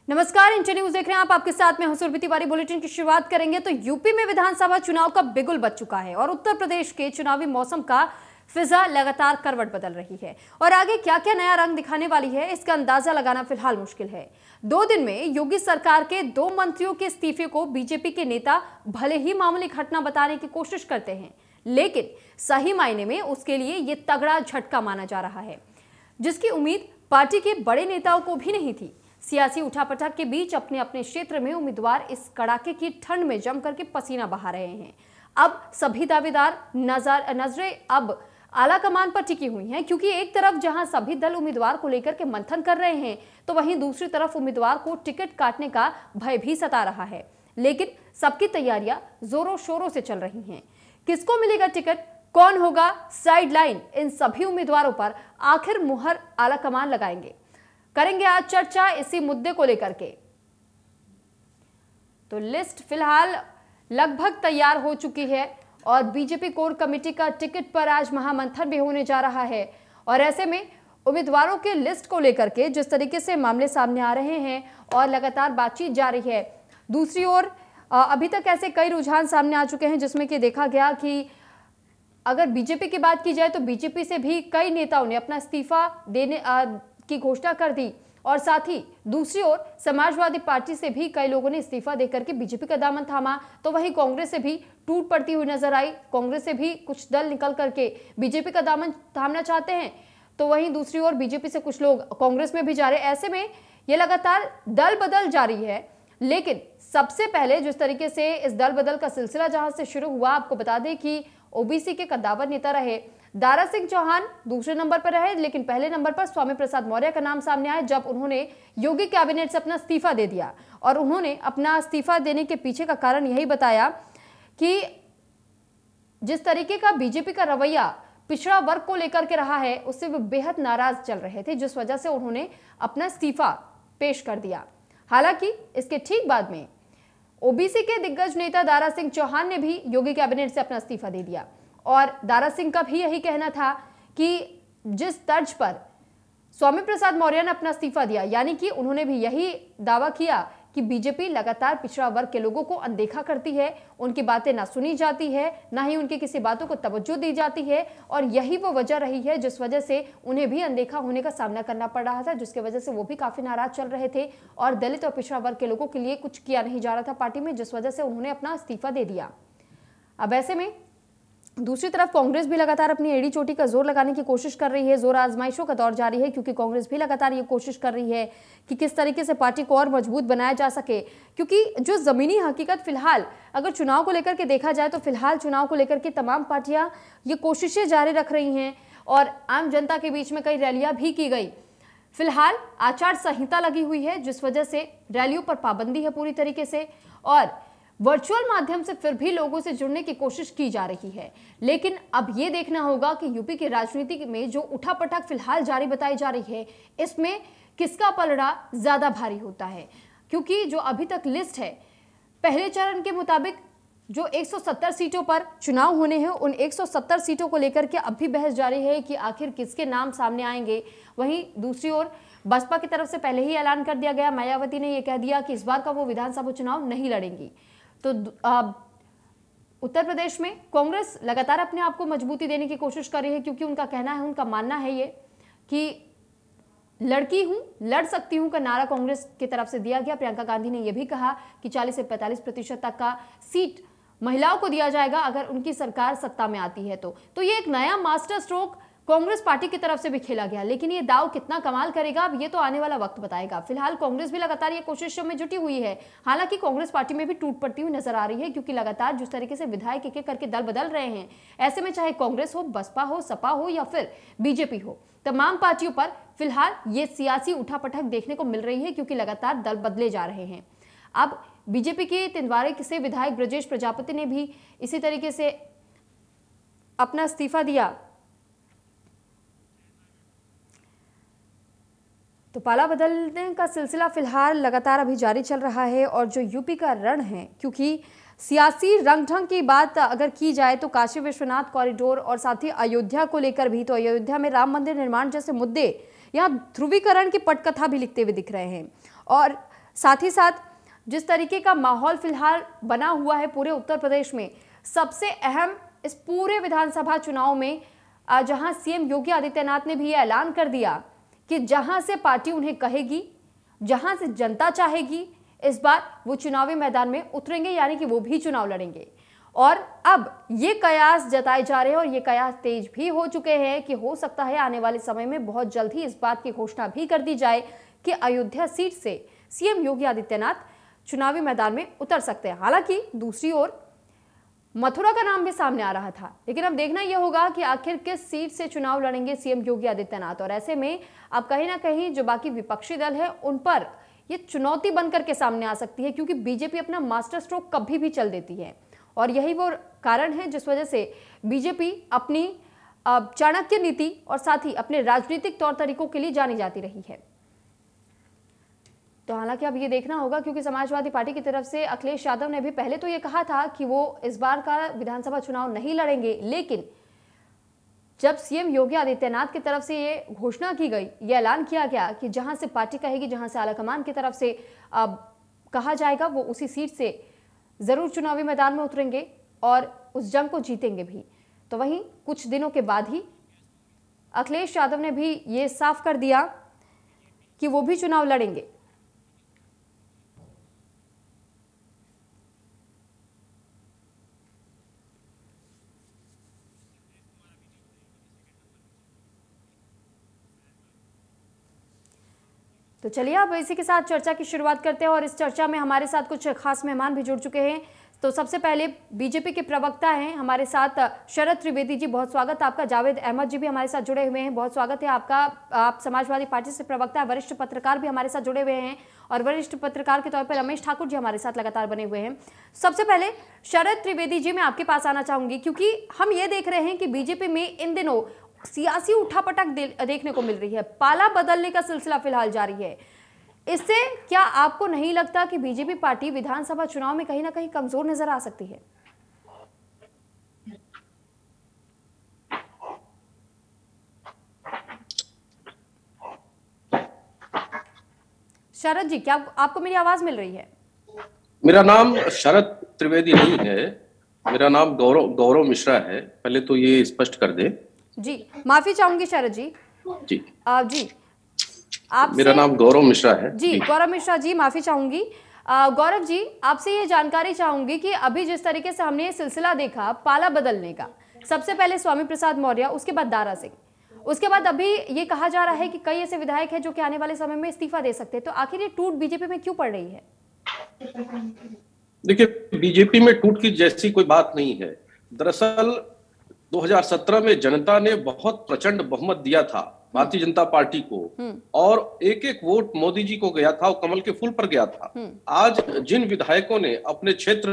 नमस्कार, inter news देख रहे हैं आप। आपके साथ में हसूरबी तिवारी। बुलेटिन की शुरुआत करेंगे तो यूपी में विधानसभा चुनाव का बिगुल बज चुका है और उत्तर प्रदेश के चुनावी मौसम का फिजा लगातार करवट बदल रही है और आगे क्या क्या नया रंग दिखाने वाली है इसका अंदाजा लगाना फिलहाल मुश्किल है। 2 दिन में योगी सरकार के 2 मंत्रियों के इस्तीफे को बीजेपी के नेता भले ही मामूली घटना बताने की कोशिश करते हैं, लेकिन सही मायने में उसके लिए ये तगड़ा झटका माना जा रहा है, जिसकी उम्मीद पार्टी के बड़े नेताओं को भी नहीं थी। सियासी उठापटक के बीच अपने अपने क्षेत्र में उम्मीदवार इस कड़ाके की ठंड में जम करके पसीना बहा रहे हैं। अब सभी दावेदार नजरें अब आला कमान पर टिकी हुई हैं, क्योंकि एक तरफ जहां सभी दल उम्मीदवार को लेकर के मंथन कर रहे हैं, तो वहीं दूसरी तरफ उम्मीदवार को टिकट काटने का भय भी सता रहा है। लेकिन सबकी तैयारियां जोरों शोरों से चल रही हैं। किसको मिलेगा टिकट, कौन होगा साइडलाइन, इन सभी उम्मीदवारों पर आखिर मुहर आला कमान लगाएंगे। करेंगे आज चर्चा इसी मुद्दे को लेकर के। तो लिस्ट फिलहाल लगभग तैयार हो चुकी है और बीजेपी कोर कमेटी का टिकट पर आज महामंथन भी होने जा रहा है। और ऐसे में उम्मीदवारों के लिस्ट को लेकर के जिस तरीके से मामले सामने आ रहे हैं और लगातार बातचीत जारी है, दूसरी ओर अभी तक ऐसे कई रुझान सामने आ चुके हैं जिसमें कि देखा गया कि अगर बीजेपी की बात की जाए तो बीजेपी से भी कई नेताओं ने अपना इस्तीफा देने की घोषणा कर दी और साथ ही दूसरी ओर समाजवादी पार्टी से भी कई लोगों ने इस्तीफा देकर के बीजेपी का दामन थामा। तो वहीं कांग्रेस से भी टूट पड़ती हुई नजर आई। कांग्रेस से भी कुछ दल निकल करके बीजेपी का दामन थामना चाहते हैं, तो वहीं दूसरी ओर बीजेपी से कुछ लोग कांग्रेस में भी जा रहे हैं। ऐसे में ये लगातार दल बदल जारी है। लेकिन सबसे पहले जिस तरीके से इस दल बदल का सिलसिला जहां से शुरू हुआ, आपको बता दें कि ओबीसी के कद्दावर नेता रहे दारा सिंह चौहान दूसरे नंबर पर रहे, लेकिन पहले नंबर पर स्वामी प्रसाद मौर्य का नाम सामने आया जब उन्होंने योगी कैबिनेट से अपना इस्तीफा दे दिया। और उन्होंने अपना इस्तीफा देने के पीछे का कारण यही बताया कि जिस तरीके का बीजेपी का रवैया पिछड़ा वर्ग को लेकर के रहा है, उससे वे बेहद नाराज चल रहे थे, जिस वजह से उन्होंने अपना इस्तीफा पेश कर दिया। हालांकि इसके ठीक बाद में ओबीसी के दिग्गज नेता दारा सिंह चौहान ने भी योगी कैबिनेट से अपना इस्तीफा दे दिया और दारा सिंह का भी यही कहना था कि जिस तर्ज पर स्वामी प्रसाद मौर्य ने अपना इस्तीफा दिया, यानी कि उन्होंने भी यही दावा किया कि बीजेपी लगातार पिछड़ा वर्ग के लोगों को अनदेखा करती है, उनकी बातें ना सुनी जाती है, ना ही उनकी किसी बातों को तवज्जो दी जाती है और यही वो वजह रही है जिस वजह से उन्हें भी अनदेखा होने का सामना करना पड़ रहा था, जिसकी वजह से वो भी काफी नाराज चल रहे थे और दलित और पिछड़ा वर्ग के लोगों के लिए कुछ किया नहीं जा रहा था पार्टी में, जिस वजह से उन्होंने अपना इस्तीफा दे दिया। अब ऐसे में दूसरी तरफ कांग्रेस भी लगातार अपनी एड़ी चोटी का जोर लगाने की कोशिश कर रही है। जोर आजमाइशों का दौर जारी है, क्योंकि कांग्रेस भी लगातार ये कोशिश कर रही है कि किस तरीके से पार्टी को और मजबूत बनाया जा सके, क्योंकि जो जमीनी हकीकत फिलहाल अगर चुनाव को लेकर के देखा जाए तो फिलहाल चुनाव को लेकर के तमाम पार्टियां ये कोशिशें जारी रख रही हैं और आम जनता के बीच में कई रैलियां भी की गई। फिलहाल आचार संहिता लगी हुई है, जिस वजह से रैलियों पर पाबंदी है पूरी तरीके से और वर्चुअल माध्यम से फिर भी लोगों से जुड़ने की कोशिश की जा रही है। लेकिन अब ये देखना होगा कि यूपी की राजनीति में जो उठापटक फिलहाल जारी बताई जा रही है, इसमें किसका पलड़ा ज्यादा भारी होता है, क्योंकि जो अभी तक लिस्ट है पहले चरण के मुताबिक जो 170 सीटों पर चुनाव होने हैं, उन 170 सीटों को लेकर के अब भी बहस जारी है कि आखिर किसके नाम सामने आएंगे। वहीं दूसरी ओर बसपा की तरफ से पहले ही ऐलान कर दिया गया, मायावती ने यह कह दिया कि इस बार का वो विधानसभा चुनाव नहीं लड़ेंगी। तो उत्तर प्रदेश में कांग्रेस लगातार अपने आप को मजबूती देने की कोशिश कर रही है, क्योंकि उनका कहना है, उनका मानना है ये कि लड़की हूं, लड़ सकती हूं का नारा कांग्रेस की तरफ से दिया गया। प्रियंका गांधी ने यह भी कहा कि 40 से 45% तक का सीट महिलाओं को दिया जाएगा अगर उनकी सरकार सत्ता में आती है। तो ये एक नया मास्टर स्ट्रोक कांग्रेस पार्टी की तरफ से भी खेला गया, लेकिन ये दाव कितना कमाल करेगा अब ये तो आने वाला वक्त बताएगा। फिलहाल कांग्रेस भी लगातार ये कोशिशों में जुटी हुई है। हालांकि कांग्रेस पार्टी में भी टूट पड़ती हुई नजर आ रही है, क्योंकि लगातार जिस तरीके से विधायक एक एक करके दल बदल रहे हैं, ऐसे में चाहे कांग्रेस हो, बसपा हो, सपा हो या फिर बीजेपी हो, तमाम पार्टियों पर फिलहाल ये सियासी उठापटक देखने को मिल रही है, क्योंकि लगातार दल बदले जा रहे हैं। अब बीजेपी के तिंदवारे से विधायक ब्रजेश प्रजापति ने भी इसी तरीके से अपना इस्तीफा दिया। तो पाला बदलने का सिलसिला फिलहाल लगातार अभी जारी चल रहा है और जो यूपी का रण है, क्योंकि सियासी रंग ढंग की बात अगर की जाए तो काशी विश्वनाथ कॉरिडोर और साथ ही अयोध्या को लेकर भी, तो अयोध्या में राम मंदिर निर्माण जैसे मुद्दे यहाँ ध्रुवीकरण की पटकथा भी लिखते हुए दिख रहे हैं और साथ ही साथ जिस तरीके का माहौल फिलहाल बना हुआ है पूरे उत्तर प्रदेश में, सबसे अहम इस पूरे विधानसभा चुनाव में जहां सीएम योगी आदित्यनाथ ने भी यह ऐलान कर दिया कि जहां से पार्टी उन्हें कहेगी, जहां से जनता चाहेगी, इस बार वो चुनावी मैदान में उतरेंगे, यानी कि वो भी चुनाव लड़ेंगे। और अब ये कयास जताए जा रहे हैं और ये कयास तेज भी हो चुके हैं कि हो सकता है आने वाले समय में बहुत जल्द ही इस बात की घोषणा भी कर दी जाए कि अयोध्या सीट से सीएम योगी आदित्यनाथ चुनावी मैदान में उतर सकते हैं। हालांकि दूसरी ओर मथुरा का नाम भी सामने आ रहा था, लेकिन अब देखना यह होगा कि आखिर किस सीट से चुनाव लड़ेंगे सीएम योगी आदित्यनाथ। और ऐसे में अब कहीं ना कहीं जो बाकी विपक्षी दल है उन पर यह चुनौती बनकर के सामने आ सकती है, क्योंकि बीजेपी अपना मास्टर स्ट्रोक कभी भी चल देती है और यही वो कारण है जिस वजह से बीजेपी अपनी चाणक्य नीति और साथ ही अपने राजनीतिक तौर तरीकों के लिए जानी जाती रही है। तो हालांकि अब ये देखना होगा, क्योंकि समाजवादी पार्टी की तरफ से अखिलेश यादव ने भी पहले तो ये कहा था कि वो इस बार का विधानसभा चुनाव नहीं लड़ेंगे, लेकिन जब सीएम योगी आदित्यनाथ की तरफ से ये घोषणा की गई, ये ऐलान किया गया कि जहां से पार्टी कहेगी, जहां से आलाकमान की तरफ से कहा जाएगा, वो उसी सीट से जरूर चुनावी मैदान में उतरेंगे और उस जंग को जीतेंगे भी। तो वहीं कुछ दिनों के बाद ही अखिलेश यादव ने भी ये साफ कर दिया कि वो भी चुनाव लड़ेंगे। तो चलिए अब इसी के साथ चर्चा की शुरुआत करते हैं और इस चर्चा में हमारे साथ कुछ खास मेहमान भी जुड़ चुके हैं। तो सबसे पहले बीजेपी के प्रवक्ता हैं हमारे साथ शरद त्रिवेदी जी, बहुत स्वागत है आपका। जावेद अहमद जी भी हमारे साथ जुड़े हुए हैं, बहुत स्वागत है आपका। आप समाजवादी पार्टी से प्रवक्ता है, वरिष्ठ पत्रकार भी हमारे साथ जुड़े हुए हैं और वरिष्ठ पत्रकार के तौर पर रमेश ठाकुर जी हमारे साथ लगातार बने हुए हैं। सबसे पहले शरद त्रिवेदी जी, मैं आपके पास आना चाहूंगी, क्योंकि हम ये देख रहे हैं कि बीजेपी में इन दिनों सियासी उठापटक देखने को मिल रही है, पाला बदलने का सिलसिला फिलहाल जारी है। इससे क्या आपको नहीं लगता कि बीजेपी पार्टी विधानसभा चुनाव में कहीं ना कहीं कमजोर नजर आ सकती है? शरद जी, क्या आपको मेरी आवाज मिल रही है? मेरा नाम शरद त्रिवेदी नहीं है, मेरा नाम गौरव मिश्रा है, पहले तो ये स्पष्ट कर दे। जी माफी चाहूंगी शरद जी। जी जी आप, मेरा नाम गौरव मिश्रा है। जी गौरव मिश्रा जी, माफी चाहूंगी। गौरव जी, आपसे ये जानकारी चाहूंगी कि अभी जिस तरीके से हमने ये सिलसिला देखा पाला बदलने का, सबसे पहले स्वामी प्रसाद मौर्य, उसके बाद दारा सिंह, उसके बाद अभी ये कहा जा रहा है कि कई ऐसे विधायक हैं जो कि आने वाले समय में इस्तीफा दे सकते हैं, तो आखिर ये टूट बीजेपी में क्यों पड़ रही है? देखिए, बीजेपी में टूट की जैसी कोई बात नहीं है। दरअसल 2017 में जनता ने बहुत प्रचंड बहुमत दिया था भारतीय जनता पार्टी को और एक एक वोट मोदी जी को गया था और कमल के फूल पर गया था। आज जिन विधायकों ने अपने क्षेत्र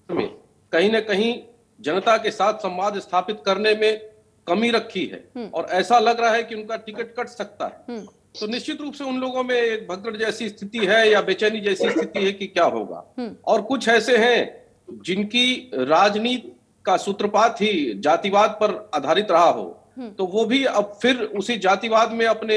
में कहीं ना कहीं जनता के साथ संवाद स्थापित करने में कमी रखी है और ऐसा लग रहा है कि उनका टिकट कट सकता है, तो निश्चित रूप से उन लोगों में एक भगदड़ जैसी स्थिति है या बेचैनी जैसी स्थिति है कि क्या होगा। और कुछ ऐसे हैं जिनकी राजनीति का सूत्रपात ही जातिवाद पर आधारित रहा हो, तो वो भी अब फिर उसी जातिवाद में अपने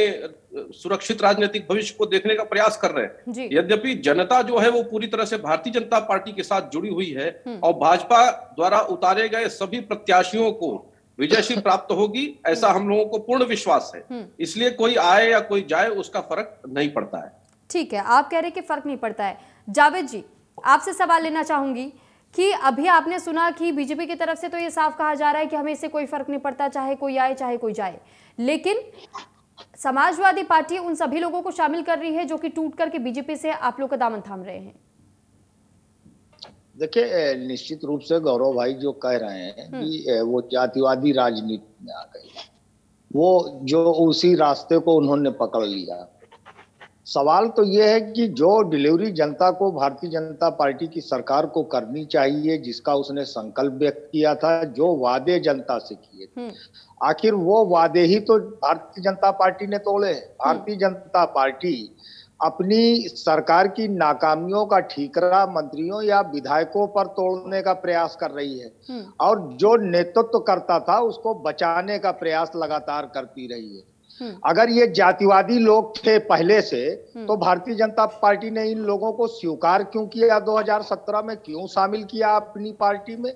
सुरक्षित राजनीतिक भविष्य को देखने का प्रयास कर रहे हैं। यद्यपि जनता जो है वो पूरी तरह से भारतीय जनता पार्टी के साथ जुड़ी हुई है और भाजपा द्वारा उतारे गए सभी प्रत्याशियों को विजयश्री प्राप्त होगी, ऐसा हम लोगों को पूर्ण विश्वास है। इसलिए कोई आए या कोई जाए उसका फर्क नहीं पड़ता है। ठीक है, आप कह रहे कि फर्क नहीं पड़ता है। जावेद जी, आपसे सवाल लेना चाहूंगी कि अभी आपने सुना कि बीजेपी की तरफ से तो ये साफ कहा जा रहा है कि हमें इससे कोई फर्क नहीं पड़ता, चाहे कोई आए चाहे कोई जाए, लेकिन समाजवादी पार्टी उन सभी लोगों को शामिल कर रही है जो कि टूट करके बीजेपी से आप लोग का दामन थाम रहे हैं। देखिए, निश्चित रूप से गौरव भाई जो कह रहे हैं कि वो जातिवादी राजनीति में आ गई, वो जो उसी रास्ते को उन्होंने पकड़ लिया। सवाल तो ये है कि जो डिलीवरी जनता को भारतीय जनता पार्टी की सरकार को करनी चाहिए, जिसका उसने संकल्प व्यक्त किया था, जो वादे जनता से किए थे, आखिर वो वादे ही तो भारतीय जनता पार्टी ने तोड़े। भारतीय जनता पार्टी अपनी सरकार की नाकामियों का ठीकरा मंत्रियों या विधायकों पर तोड़ने का प्रयास कर रही है और जो नेतृत्व करता था उसको बचाने का प्रयास लगातार करती रही है। अगर ये जातिवादी लोग थे पहले से, तो भारतीय जनता पार्टी ने इन लोगों को स्वीकार क्यों किया? 2017 में क्यों शामिल किया अपनी पार्टी में?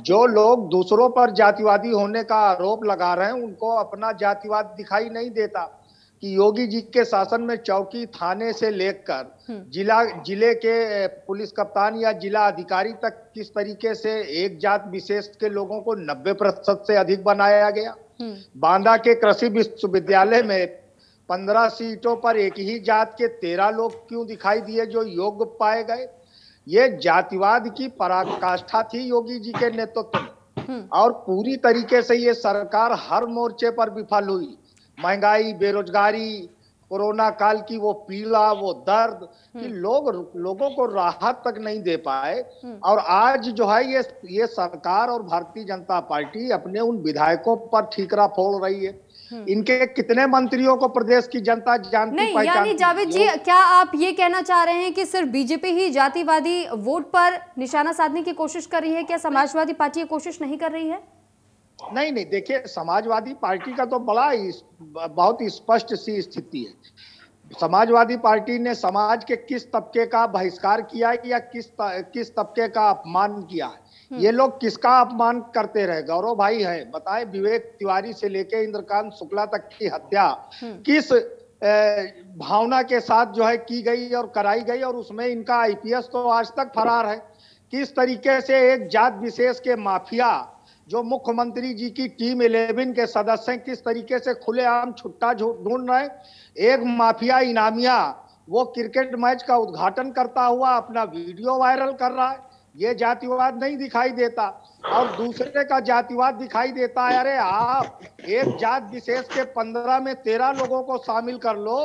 जो लोग दूसरों पर जातिवादी होने का आरोप लगा रहे हैं, उनको अपना जातिवाद दिखाई नहीं देता कि योगी जी के शासन में चौकी, थाने से लेकर जिले के पुलिस कप्तान या जिला अधिकारी तक किस तरीके से एक जात विशेष के लोगों को 90% से अधिक बनाया गया। बांदा के कृषि विश्वविद्यालय में 15 सीटों पर एक ही जात के 13 लोग क्यों दिखाई दिए जो योग्य पाए गए? ये जातिवाद की पराकाष्ठा थी योगी जी के नेतृत्व में, और पूरी तरीके से ये सरकार हर मोर्चे पर विफल हुई। महंगाई, बेरोजगारी, कोरोना काल की वो पीड़ा, वो दर्द कि लोगों को राहत तक नहीं दे पाए। और आज जो है ये सरकार और भारतीय जनता पार्टी अपने उन विधायकों पर ठीकरा फोड़ रही है। इनके कितने मंत्रियों को प्रदेश की जनता जानती नहीं, यानी जावेद जी, क्या आप ये कहना चाह रहे हैं कि सिर्फ बीजेपी ही जातिवादी वोट पर निशाना साधने की कोशिश कर रही है? क्या समाजवादी पार्टी ये कोशिश नहीं कर रही है? नहीं, देखिए, समाजवादी पार्टी का तो बहुत स्पष्ट सी स्थिति है। समाजवादी पार्टी ने समाज के किस तबके का बहिष्कार किया या किस तबके का अपमान किया है? ये लोग किसका अपमान करते रहे? गौरव भाई है, बताएं, विवेक तिवारी से लेके इंद्रकांत शुक्ला तक की हत्या किस भावना के साथ जो है की गई और कराई गई, और उसमें इनका आईपीएस तो आज तक फरार है। किस तरीके से एक जात विशेष के माफिया जो मुख्यमंत्री जी की टीम 11 के सदस्य हैं, किस तरीके से खुलेआम छुट्टा ढूंढ रहे हैं। एक माफिया इनामिया वो क्रिकेट मैच का उद्घाटन करता हुआ अपना वीडियो वायरल कर रहा है। ये जातिवाद नहीं दिखाई देता, और दूसरे का जातिवाद दिखाई देता है। अरे आप एक जात विशेष के 15 में 13 लोगों को शामिल कर लो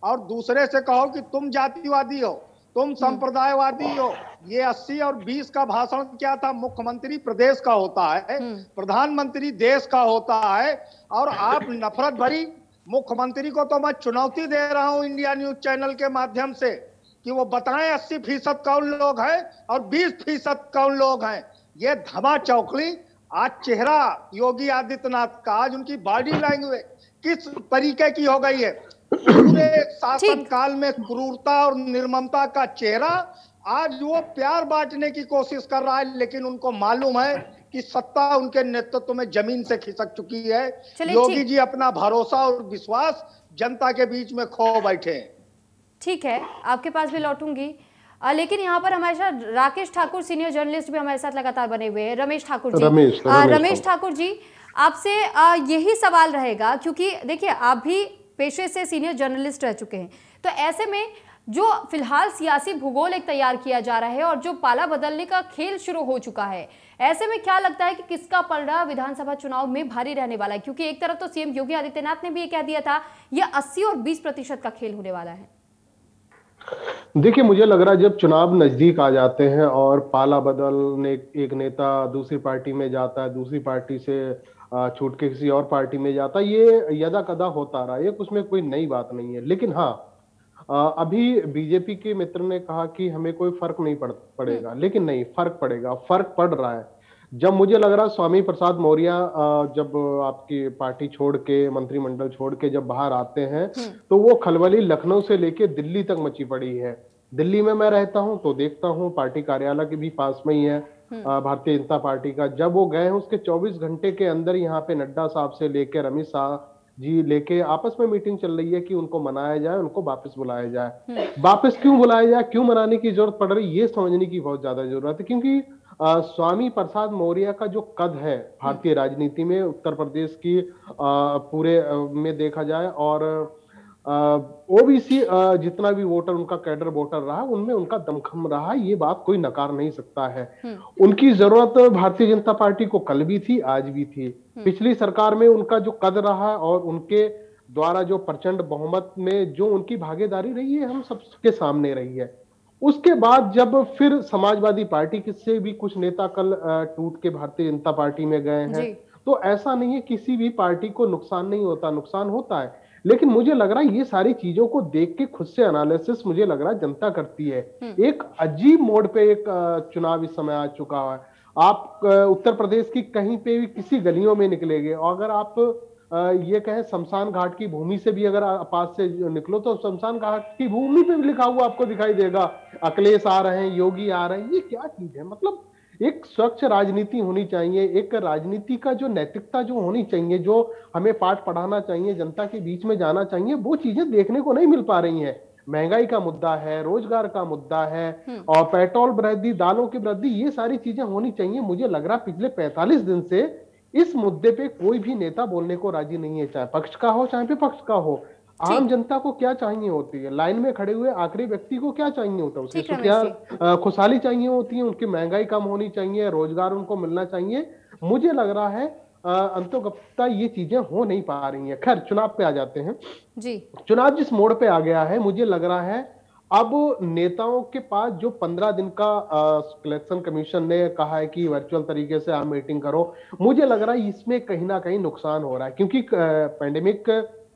और दूसरे से कहो कि तुम जातिवादी हो, तुम संप्रदायवादी हो। ये 80 और 20 का भाषण क्या था? मुख्यमंत्री प्रदेश का होता है, प्रधानमंत्री देश का होता है, और आप नफरत भरी मुख्यमंत्री को तो मैं चुनौती दे रहा हूं इंडिया न्यूज चैनल के माध्यम से कि वो बताएं 80% कौन लोग हैं और 20% कौन लोग हैं। ये धमा चौकड़ी आज चेहरा योगी आदित्यनाथ का, आज उनकी बॉडी लैंग्वेज किस तरीके की हो गई है। पूरे शासन काल में क्रूरता और निर्ममता का चेहरा, आज वो प्यार बांटने की कोशिश कर रहा है, लेकिन उनको मालूम है कि सत्ता उनके नेतृत्व में जमीन से खिसक चुकी है। योगी जी अपना भरोसा और विश्वास जनता के बीच में खो बैठे हैं। ठीक है, आपके पास भी लौटूंगी, लेकिन यहाँ पर हमारे साथ राकेश ठाकुर सीनियर जर्नलिस्ट भी हमारे साथ लगातार बने हुए हैं। रमेश ठाकुर जी, रमेश ठाकुर जी, आपसे यही सवाल रहेगा, क्योंकि देखिए आप भी पेशे से सीनियर जर्नलिस्ट रह चुके हैं, तो ऐसे में जो फिलहाल सियासी भूगोल एक तैयार किया जा रहा है और जो पाला बदलने का खेल शुरू हो चुका है, ऐसे में क्या लगता है कि किसका पलड़ा विधानसभा चुनाव में भारी रहने वाला है? क्योंकि एक तरफ तो सीएम योगी आदित्यनाथ ने भी ये कह दिया था, यह 80 और 20% का खेल होने वाला है। देखिए, मुझे लग रहा है जब चुनाव नजदीक आ जाते हैं और पाला बदलने, एक नेता दूसरी पार्टी में जाता है, दूसरी पार्टी से छूट के किसी और पार्टी में जाता है, ये यदा कदा होता रहा है, उसमें कोई नई बात नहीं है। लेकिन हाँ, अभी बीजेपी के मित्र ने कहा कि हमें कोई फर्क नहीं पड़ेगा, लेकिन नहीं, फर्क पड़ेगा, फर्क पड़ रहा है। जब मुझे लग रहा है स्वामी प्रसाद मौर्य जब आपकी पार्टी छोड़ के, मंत्रिमंडल छोड़ के जब बाहर आते हैं, तो वो खलबली लखनऊ से लेके दिल्ली तक मची पड़ी है। दिल्ली में मैं रहता हूं तो देखता हूं, पार्टी कार्यालय के भी पास में ही है भारतीय जनता पार्टी का। जब वो गए हैं उसके 24 घंटे के अंदर यहाँ पे नड्डा साहब से लेके अमित शाह जी लेके आपस में मीटिंग चल रही है कि उनको मनाया जाए, उनको वापस बुलाया जाए। वापस क्यों बुलाया जाए, क्यों मनाने की जरूरत पड़ रही है, ये समझने की बहुत ज्यादा जरूरत है। क्योंकि स्वामी प्रसाद मौर्य का जो कद है भारतीय राजनीति में, उत्तर प्रदेश की पूरे में देखा जाए, और ओबीसी जितना भी वोटर, उनका कैडर वोटर रहा, उनमें उनका दमखम रहा, ये बात कोई नकार नहीं सकता है। उनकी जरूरत भारतीय जनता पार्टी को कल भी थी, आज भी थी। पिछली सरकार में उनका जो कद रहा और उनके द्वारा जो प्रचंड बहुमत में जो उनकी भागीदारी रही है, हम सबके सामने रही है। उसके बाद जब फिर समाजवादी पार्टी से भी कुछ नेता कल टूट के भारतीय जनता पार्टी में गए हैं, तो ऐसा नहीं है किसी भी पार्टी को नुकसान नहीं होता, नुकसान होता है। लेकिन मुझे लग रहा है ये सारी चीजों को देख के खुद से एनालिसिस मुझे लग रहा है जनता करती है। एक अजीब मोड पे एक चुनाव इस समय आ चुका है। आप उत्तर प्रदेश की कहीं पे भी किसी गलियों में निकलेंगे और अगर आप ये कहें शमशान घाट की भूमि से भी अगर पास से निकलो तो शमशान घाट की भूमि पे भी लिखा हुआ आपको दिखाई देगा, अखिलेश आ रहे हैं, योगी आ रहे हैं। ये क्या चीज है? मतलब एक स्वच्छ राजनीति होनी चाहिए, एक राजनीति का जो नैतिकता जो होनी चाहिए, जो हमें पाठ पढ़ाना चाहिए, जनता के बीच में जाना चाहिए, वो चीजें देखने को नहीं मिल पा रही हैं। महंगाई का मुद्दा है, रोजगार का मुद्दा है, और पेट्रोल वृद्धि, दालों की वृद्धि, ये सारी चीजें होनी चाहिए। मुझे लग रहा पिछले 45 दिन से इस मुद्दे पे कोई भी नेता बोलने को राजी नहीं है, चाहे पक्ष का हो चाहे विपक्ष का हो। आम जनता को क्या चाहिए होती है? लाइन में खड़े हुए आखिरी व्यक्ति को क्या चाहिए होता है? उसे क्या खुशहाली चाहिए होती है, उनकी महंगाई कम होनी चाहिए, रोजगार उनको मिलना चाहिए। मुझे लग रहा है अंतोगत्ता ये चीजें हो नहीं पा रही हैं। खैर, चुनाव पे आ जाते हैं जी। चुनाव जिस मोड़ पे आ गया है, मुझे लग रहा है अब नेताओं के पास जो 15 दिन का इलेक्शन कमीशन ने कहा है कि वर्चुअल तरीके से आप मीटिंग करो, मुझे लग रहा है इसमें कहीं ना कहीं नुकसान हो रहा है, क्योंकि पैंडेमिक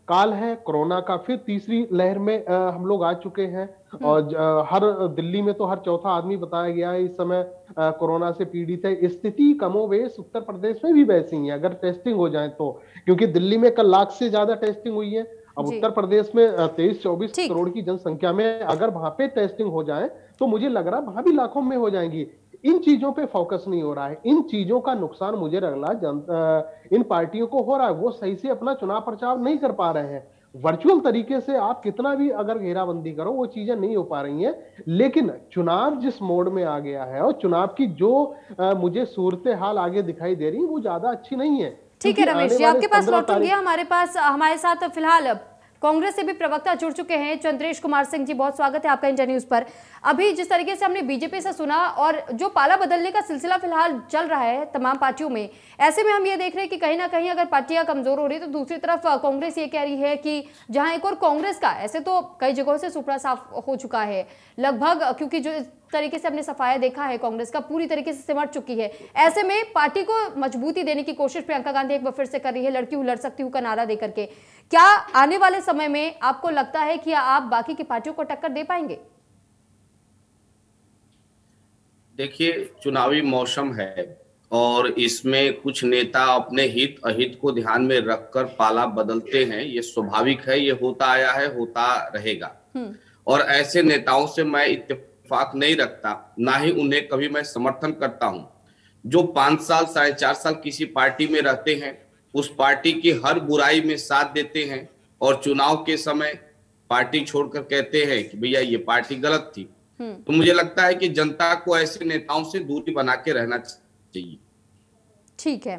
काल है, कोरोना का फिर तीसरी लहर में हम लोग आ चुके हैं। और हर दिल्ली में तो हर चौथा आदमी बताया गया है इस समय कोरोना से पीड़ित है। स्थिति कमोवेश उत्तर प्रदेश में भी वैसी ही है अगर टेस्टिंग हो जाए तो, क्योंकि दिल्ली में कल लाख से ज्यादा टेस्टिंग हुई है। अब उत्तर प्रदेश में 23-24 करोड़ की जनसंख्या में अगर वहां पे टेस्टिंग हो जाए तो मुझे लग रहा है वहां भी लाखों में हो जाएंगी। इन चीजों पे फोकस नहीं हो रहा है। इन चीजों का नुकसान मुझे लग रहा है इन पार्टियों को हो रहा है। वो सही से अपना चुनाव प्रचार नहीं कर पा रहे हैं। वर्चुअल तरीके से आप कितना भी अगर घेराबंदी करो, वो चीजें नहीं हो पा रही हैं। लेकिन चुनाव जिस मोड में आ गया है और चुनाव की जो मुझे सूरत हाल आगे दिखाई दे रही है वो ज्यादा अच्छी नहीं है। ठीक है रमेश जी, आपके पास लौटूंगी। हमारे साथ फिलहाल कांग्रेस से भी प्रवक्ता जुड़ चुके हैं, चंद्रेश कुमार सिंह जी, बहुत स्वागत है आपका इंडिया न्यूज पर। अभी जिस तरीके से हमने बीजेपी से सुना और जो पाला बदलने का सिलसिला फिलहाल चल रहा है तमाम पार्टियों में, ऐसे में हम ये देख रहे हैं कि कहीं ना कहीं अगर पार्टियां कमजोर हो रही है तो दूसरी तरफ कांग्रेस ये कह रही है कि जहां एक और कांग्रेस का ऐसे तो कई जगहों से सुपड़ा साफ हो चुका है लगभग, क्योंकि जो तरीके से हमने सफाया देखा है कांग्रेस का पूरी तरीके से सिमट चुकी है। ऐसे में पार्टी को मजबूती देने की कोशिश प्रियंका गांधी एक बार फिर से कर रही है, लड़की हूं लड़ सकती हूं का नारा देकर के। क्या आने वाले समय में आपको लगता है कि आप बाकी की पार्टियों को टक्कर दे पाएंगे? देखिए, चुनावी मौसम है और इसमें कुछ नेता अपने हित अहित को ध्यान में रखकर पाला बदलते हैं। ये स्वाभाविक है, ये होता आया है, होता रहेगा। और ऐसे नेताओं से मैं इत्तेफाक नहीं रखता, ना ही उन्हें कभी मैं समर्थन करता हूं। जो 5 साल 4.5 साल किसी पार्टी में रहते हैं, उस पार्टी की हर बुराई में साथ देते हैं और चुनाव के समय पार्टी छोड़कर कहते हैं कि भैया ये पार्टी गलत थी। तो मुझे लगता है कि जनता को ऐसे नेताओं से दूरी बना के रहना चाहिए। ठीक है।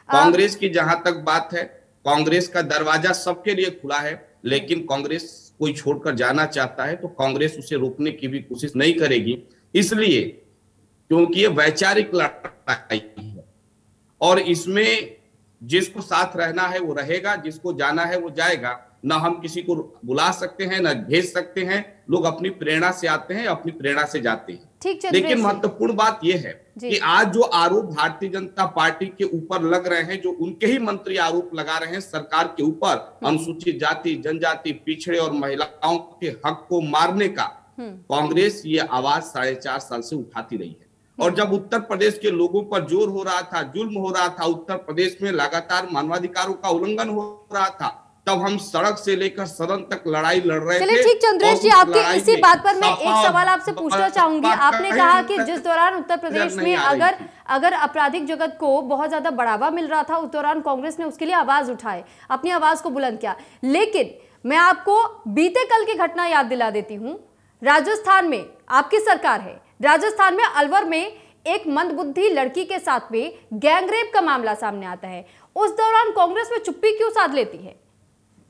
कांग्रेस की जहां तक बात है, कांग्रेस का दरवाजा सबके लिए खुला है, लेकिन कांग्रेस कोई छोड़कर जाना चाहता है तो कांग्रेस उसे रोकने की भी कोशिश नहीं करेगी, इसलिए क्योंकि ये वैचारिक लड़ाई है और इसमें जिसको साथ रहना है वो रहेगा, जिसको जाना है वो जाएगा। ना हम किसी को बुला सकते हैं, ना भेज सकते हैं। लोग अपनी प्रेरणा से आते हैं, अपनी प्रेरणा से जाते हैं। लेकिन महत्वपूर्ण बात यह है कि आज जो आरोप भारतीय जनता पार्टी के ऊपर लग रहे हैं, जो उनके ही मंत्री आरोप लगा रहे हैं सरकार के ऊपर, अनुसूचित जाति, जनजाति, पिछड़े और महिलाओं के हक को मारने का, कांग्रेस ये आवाज 4.5 साल से उठाती रही है। और जब उत्तर प्रदेश के लोगों पर जोर हो रहा था, जुल्म हो रहा था, उत्तर प्रदेश में लगातार मानवाधिकारों का उल्लंघन हो रहा था, तब हम सड़क से लेकर सदन तक लड़ाई लड़ रहे थे। चलिए ठीक, चंद्रेश जी, आपके इसी बात पर मैं एक सवाल आपसे पूछना चाहूंगी। आपने कहा कि जिस दौरान उत्तर प्रदेश में अगर आपराधिक जगत को बहुत ज्यादा बढ़ावा मिल रहा था, उस दौरान कांग्रेस ने उसके लिए आवाज उठाए, अपनी आवाज को बुलंद किया। लेकिन मैं आपको बीते कल की घटना याद दिला देती हूं। राजस्थान में आपकी सरकार है, राजस्थान में अलवर में एक मंदबुद्धि लड़की के साथ में गैंगरेप का मामला सामने आता है। उस दौरान कांग्रेस में चुप्पी क्यों साध लेती है?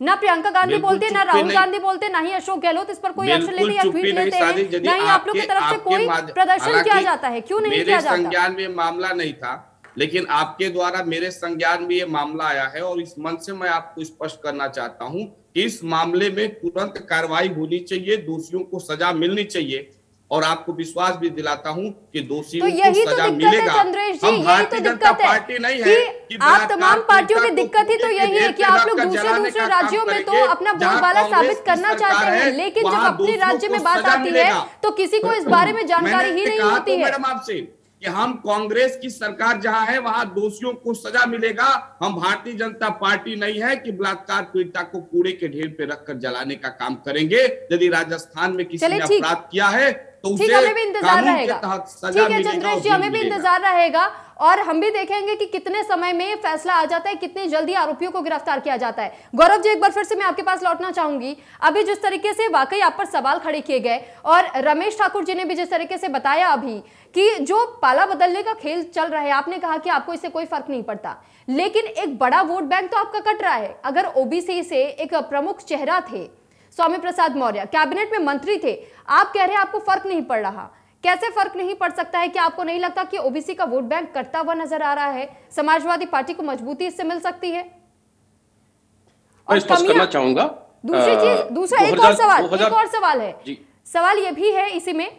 ना प्रियंका गांधी बोलते, ना राहुल गांधी बोलते, ना ही अशोक गहलोत इस पर कोई एक्शन लेते या ट्वीट लेते हैं, ना ही आप लोग की तरफ से कोई प्रदर्शन किया जाता है। क्यों नहीं किया जाता? मेरे संज्ञान में मामला नहीं था, लेकिन आपके द्वारा मेरे संज्ञान में ये मामला आया है और इस मंच से मैं आपको स्पष्ट करना चाहता हूं कि इस मामले में तुरंत कार्रवाई होनी चाहिए, दोषियों को सजा मिलनी चाहिए और आपको विश्वास भी दिलाता हूं कि दोषियों को सजा मिलेगा। चंद्रेश जी, यही तो दिक्कत है पार्टी नहीं है कि आप तमाम पार्टियों की दिक्कत ही तो यही है कि आप लोग दूसरे राज्यों में तो अपना बोलबाला साबित करना चाहते हैं, लेकिन जब अपने राज्य में बात आती है तो किसी को इस बारे में जानकारी ही नहीं होती है। मैडम आपसे कि हम कांग्रेस की सरकार जहां है वहां दोषियों को सजा मिलेगा, हम भारतीय जनता पार्टी नहीं है कि बलात्कार पीड़िता को कूड़े के ढेर पे रखकर जलाने का काम करेंगे। यदि राजस्थान में किसी ने अपराध किया है तो उसे हमें भी इंतजार रहेगा। ठीक है चंद्रेश जी, हमें भी इंतजार रहेगा और हम भी देखेंगे कि कितने समय में फैसला आ जाता है, कितनी जल्दी आरोपियों को गिरफ्तार किया जाता है। गौरव जी, एक बार फिर से मैं आपके पास लौटना चाहूंगी। अभी जिस तरीके से वाकई आप पर सवाल खड़े किए गए और रमेश ठाकुर जी ने भी जिस तरीके से बताया अभी कि जो पाला बदलने का खेल चल रहा है, आपने कहा कि आपको इससे कोई फर्क नहीं पड़ता, लेकिन एक बड़ा वोट बैंक तो आपका कट रहा है। अगर ओबीसी से एक प्रमुख चेहरा थे स्वामी प्रसाद मौर्य, कैबिनेट में मंत्री थे, आप कह रहे हैं आपको फर्क नहीं पड़ रहा। कैसे फर्क नहीं पड़ सकता है? कि आपको नहीं लगता कि ओबीसी का वोट बैंक कटता हुआ नजर आ रहा है? समाजवादी पार्टी को मजबूती इससे मिल सकती है? और स्पष्ट करना चाहूंगा दूसरी चीज, दूसरा एक और सवाल है। सवाल यह भी है इसी में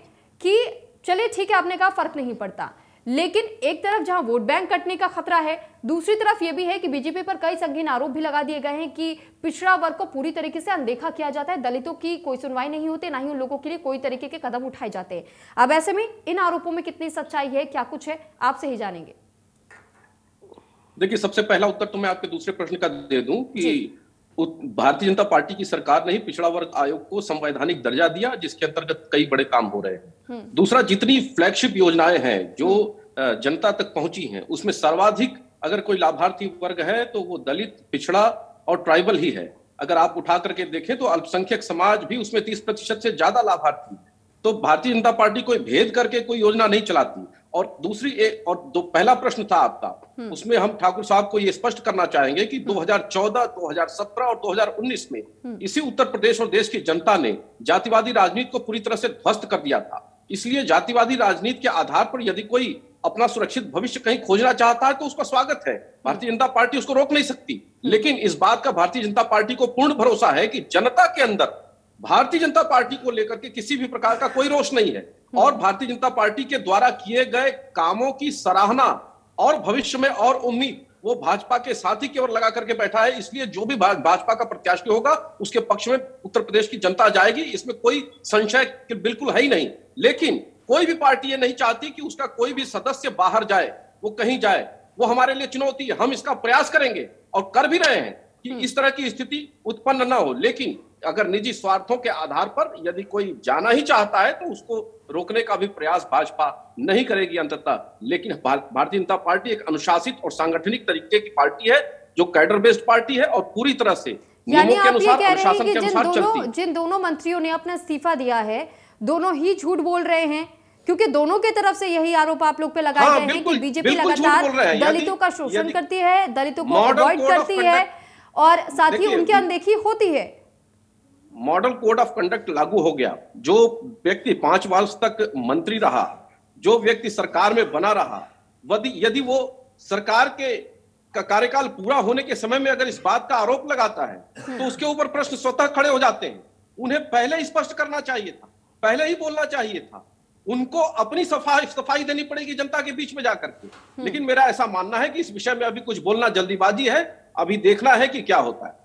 कि चलिए ठीक है, आपने कहा फर्क नहीं पड़ता, लेकिन एक तरफ जहां वोट बैंक कटने का खतरा है, दूसरी तरफ यह भी है कि बीजेपी पर कई संगीन आरोप भी लगा दिए गए हैं कि पिछड़ा वर्ग को पूरी तरीके से अनदेखा किया जाता है, दलितों की कोई सुनवाई नहीं होती, ना ही उन लोगों के लिए कोई तरीके के कदम उठाए जाते हैं। अब ऐसे में इन आरोपों में कितनी सच्चाई है, क्या कुछ है, आपसे ही जानेंगे। देखिए, सबसे पहला उत्तर तो मैं आपके दूसरे प्रश्न का दे दूं कि भारतीय जनता पार्टी की सरकार ने ही पिछड़ा वर्ग आयोग को संवैधानिक दर्जा दिया, जिसके अंतर्गत कई बड़े काम हो रहे हैं। दूसरा, जितनी फ्लैगशिप योजनाएं हैं जो जनता तक पहुंची हैं, उसमें सर्वाधिक अगर कोई लाभार्थी वर्ग है तो वो दलित, पिछड़ा और ट्राइबल ही है। अगर आप उठा करके देखें तो अल्पसंख्यक समाज भी उसमें 30% से ज्यादा लाभार्थी है। तो भारतीय जनता पार्टी कोई भेद करके कोई योजना नहीं चलाती। और दूसरी पहला प्रश्न था आपका, उसमें हम ठाकुर साहब को ये स्पष्ट करना चाहेंगे कि 2014, 2017 और 2019 में इसी उत्तर प्रदेश और देश की जनता ने जातिवादी राजनीति को पूरी तरह से ध्वस्त कर दिया था। इसलिए जातिवादी राजनीति के आधार पर यदि कोई अपना सुरक्षित भविष्य कहीं खोजना चाहता है तो उसका स्वागत है, भारतीय जनता पार्टी उसको रोक नहीं सकती। लेकिन इस बात का भारतीय जनता पार्टी को पूर्ण भरोसा है कि जनता के अंदर भारतीय जनता पार्टी को लेकर के किसी भी प्रकार का कोई रोष नहीं है और भारतीय जनता पार्टी के द्वारा किए गए कामों की सराहना और भविष्य में और उम्मीद वो भाजपा के साथी की ओर लगा करके बैठा है। इसलिए जो भी भाजपा का प्रत्याशी होगा उसके पक्ष में उत्तर प्रदेश की जनता जाएगी, इसमें कोई संशय बिल्कुल है ही नहीं। लेकिन कोई भी पार्टी ये नहीं चाहती कि उसका कोई भी सदस्य बाहर जाए, वो कहीं जाए। वो हमारे लिए चुनौती है, हम इसका प्रयास करेंगे और कर भी रहे हैं कि इस तरह की स्थिति उत्पन्न न हो। लेकिन अगर निजी स्वार्थों के आधार पर यदि कोई जाना ही चाहता है तो उसको रोकने का भी प्रयास भाजपा नहीं करेगी अंततः। लेकिन भारतीय जनता पार्टी एक अनुशासित और सांगठनिक तरीके की पार्टी है, जो कैडर बेस्ड पार्टी है और पूरी तरह से नियमों के अनुसार, अनुशासन के अनुसार चलती है। जिन दोनों मंत्रियों ने अपना इस्तीफा दिया है, दोनों ही झूठ बोल रहे हैं, क्योंकि दोनों के तरफ से यही आरोप आप लोग पे लगाए गए हैं कि बीजेपी लगातार दलितों का शोषण करती है, दलितों को अवॉइड करती है और साथ ही उनकी अनदेखी होती है। मॉडल कोड ऑफ कंडक्ट लागू हो गया। जो व्यक्ति 5 वर्ष तक मंत्री रहा, जो व्यक्ति सरकार में बना रहा, यदि वो सरकार के कार्यकाल पूरा होने के समय में अगर इस बात का आरोप लगाता है तो उसके ऊपर प्रश्न स्वतः खड़े हो जाते हैं। उन्हें पहले ही स्पष्ट करना चाहिए था, पहले ही बोलना चाहिए था। उनको अपनी सफाई देनी पड़ेगी जनता के बीच में जाकर के। लेकिन मेरा ऐसा मानना है कि इस विषय में अभी कुछ बोलना जल्दीबाजी है, अभी देखना है कि क्या होता है।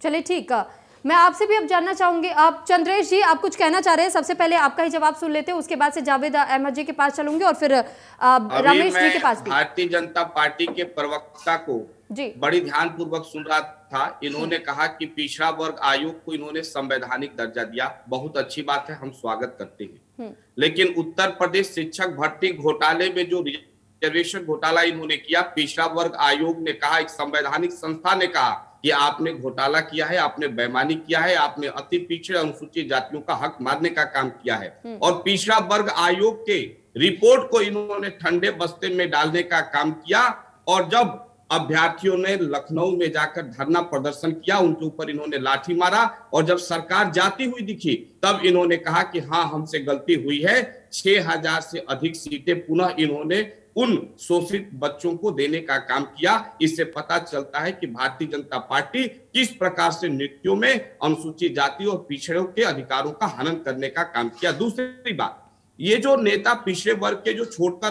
चलिए ठीक है, मैं आपसे भी अब जानना चाहूंगी। आप चंद्रेश जी, आप कुछ कहना चाह रहे हैं? सबसे पहले आपका ही जवाब सुन लेते हैं, उसके बाद से जावेद अहमद जी के पास चलूंगी और फिर रमेश जी के पास भी। भारतीय जनता पार्टी के प्रवक्ता को बड़ी ध्यानपूर्वक सुन रहा था। इन्होंने कहा कि पिछड़ा वर्ग आयोग को इन्होंने संवैधानिक दर्जा दिया, बहुत अच्छी बात है, हम स्वागत करते हैं। लेकिन उत्तर प्रदेश शिक्षक भर्ती घोटाले में जो रिजर्वेशन घोटाला इन्होंने किया, पिछड़ा वर्ग आयोग ने कहा, एक संवैधानिक संस्था ने कहा कि आपने घोटाला किया है, आपने बेईमानी किया है, आपने अति पिछड़े अनुसूचित जातियों का हक मारने का काम किया है। और पिछड़ा वर्ग आयोग के रिपोर्ट को इन्होंने ठंडे बस्ते में डालने का काम किया। और जब अभ्यर्थियों ने लखनऊ में जाकर धरना प्रदर्शन किया, उनके ऊपर इन्होंने लाठी मारा और जब सरकार जाती हुई दिखी तब इन्होंने कहा कि हाँ, हमसे गलती हुई है। 6000 से अधिक सीटें पुनः इन्होंने उन शोषित बच्चों को देने का काम किया। इससे पता चलता है कि भारतीय जनता पार्टी किस प्रकार से नृत्यों में अनुसूचित जाति और पिछड़ों के अधिकारों का हनन करने का काम किया। दूसरी बात, ये जो नेता पिछड़े वर्ग के जो छोड़कर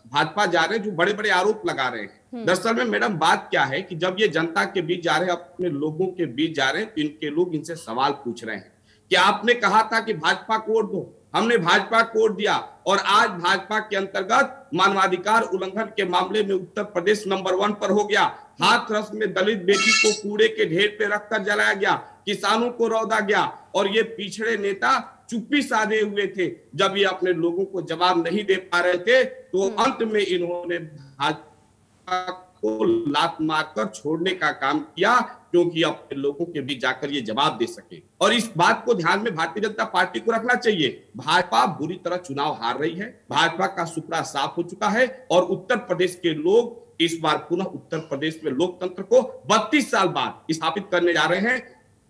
भाजपा जा रहे हैं, जो बड़े बड़े आरोप लगा रहे हैं, दरअसल में मैडम बात क्या है कि जब ये जनता के बीच जा रहे हैं, अपने लोगों के बीच जा रहे हैं, तो इनके लोग इनसे सवाल पूछ रहे हैं कि आपने कहा था कि भाजपा को वोट दो, हमने भाजपा को वोट दिया और आज भाजपा के अंतर्गत मानवाधिकार उल्लंघन के मामले में उत्तर प्रदेश नंबर 1 पर हो गया। हाथरस में दलित बेटी को कूड़े के ढेर पे रखकर जलाया गया, किसानों को रौंदा गया और ये पिछड़े नेता चुप्पी साधे हुए थे। जब ये अपने लोगों को जवाब नहीं दे पा रहे थे तो अंत में इन्होंने भाजपा को लात मारकर छोड़ने का काम किया, क्योंकि अपने लोगों के बीच जाकर ये जवाब दे सके। और इस बात को ध्यान में भारतीय जनता पार्टी को रखना चाहिए। भाजपा बुरी तरह चुनाव हार रही है, भाजपा का सुपड़ा साफ हो चुका है और उत्तर प्रदेश के लोग इस बार पुनः उत्तर प्रदेश में लोकतंत्र को 32 साल बाद स्थापित करने जा रहे हैं,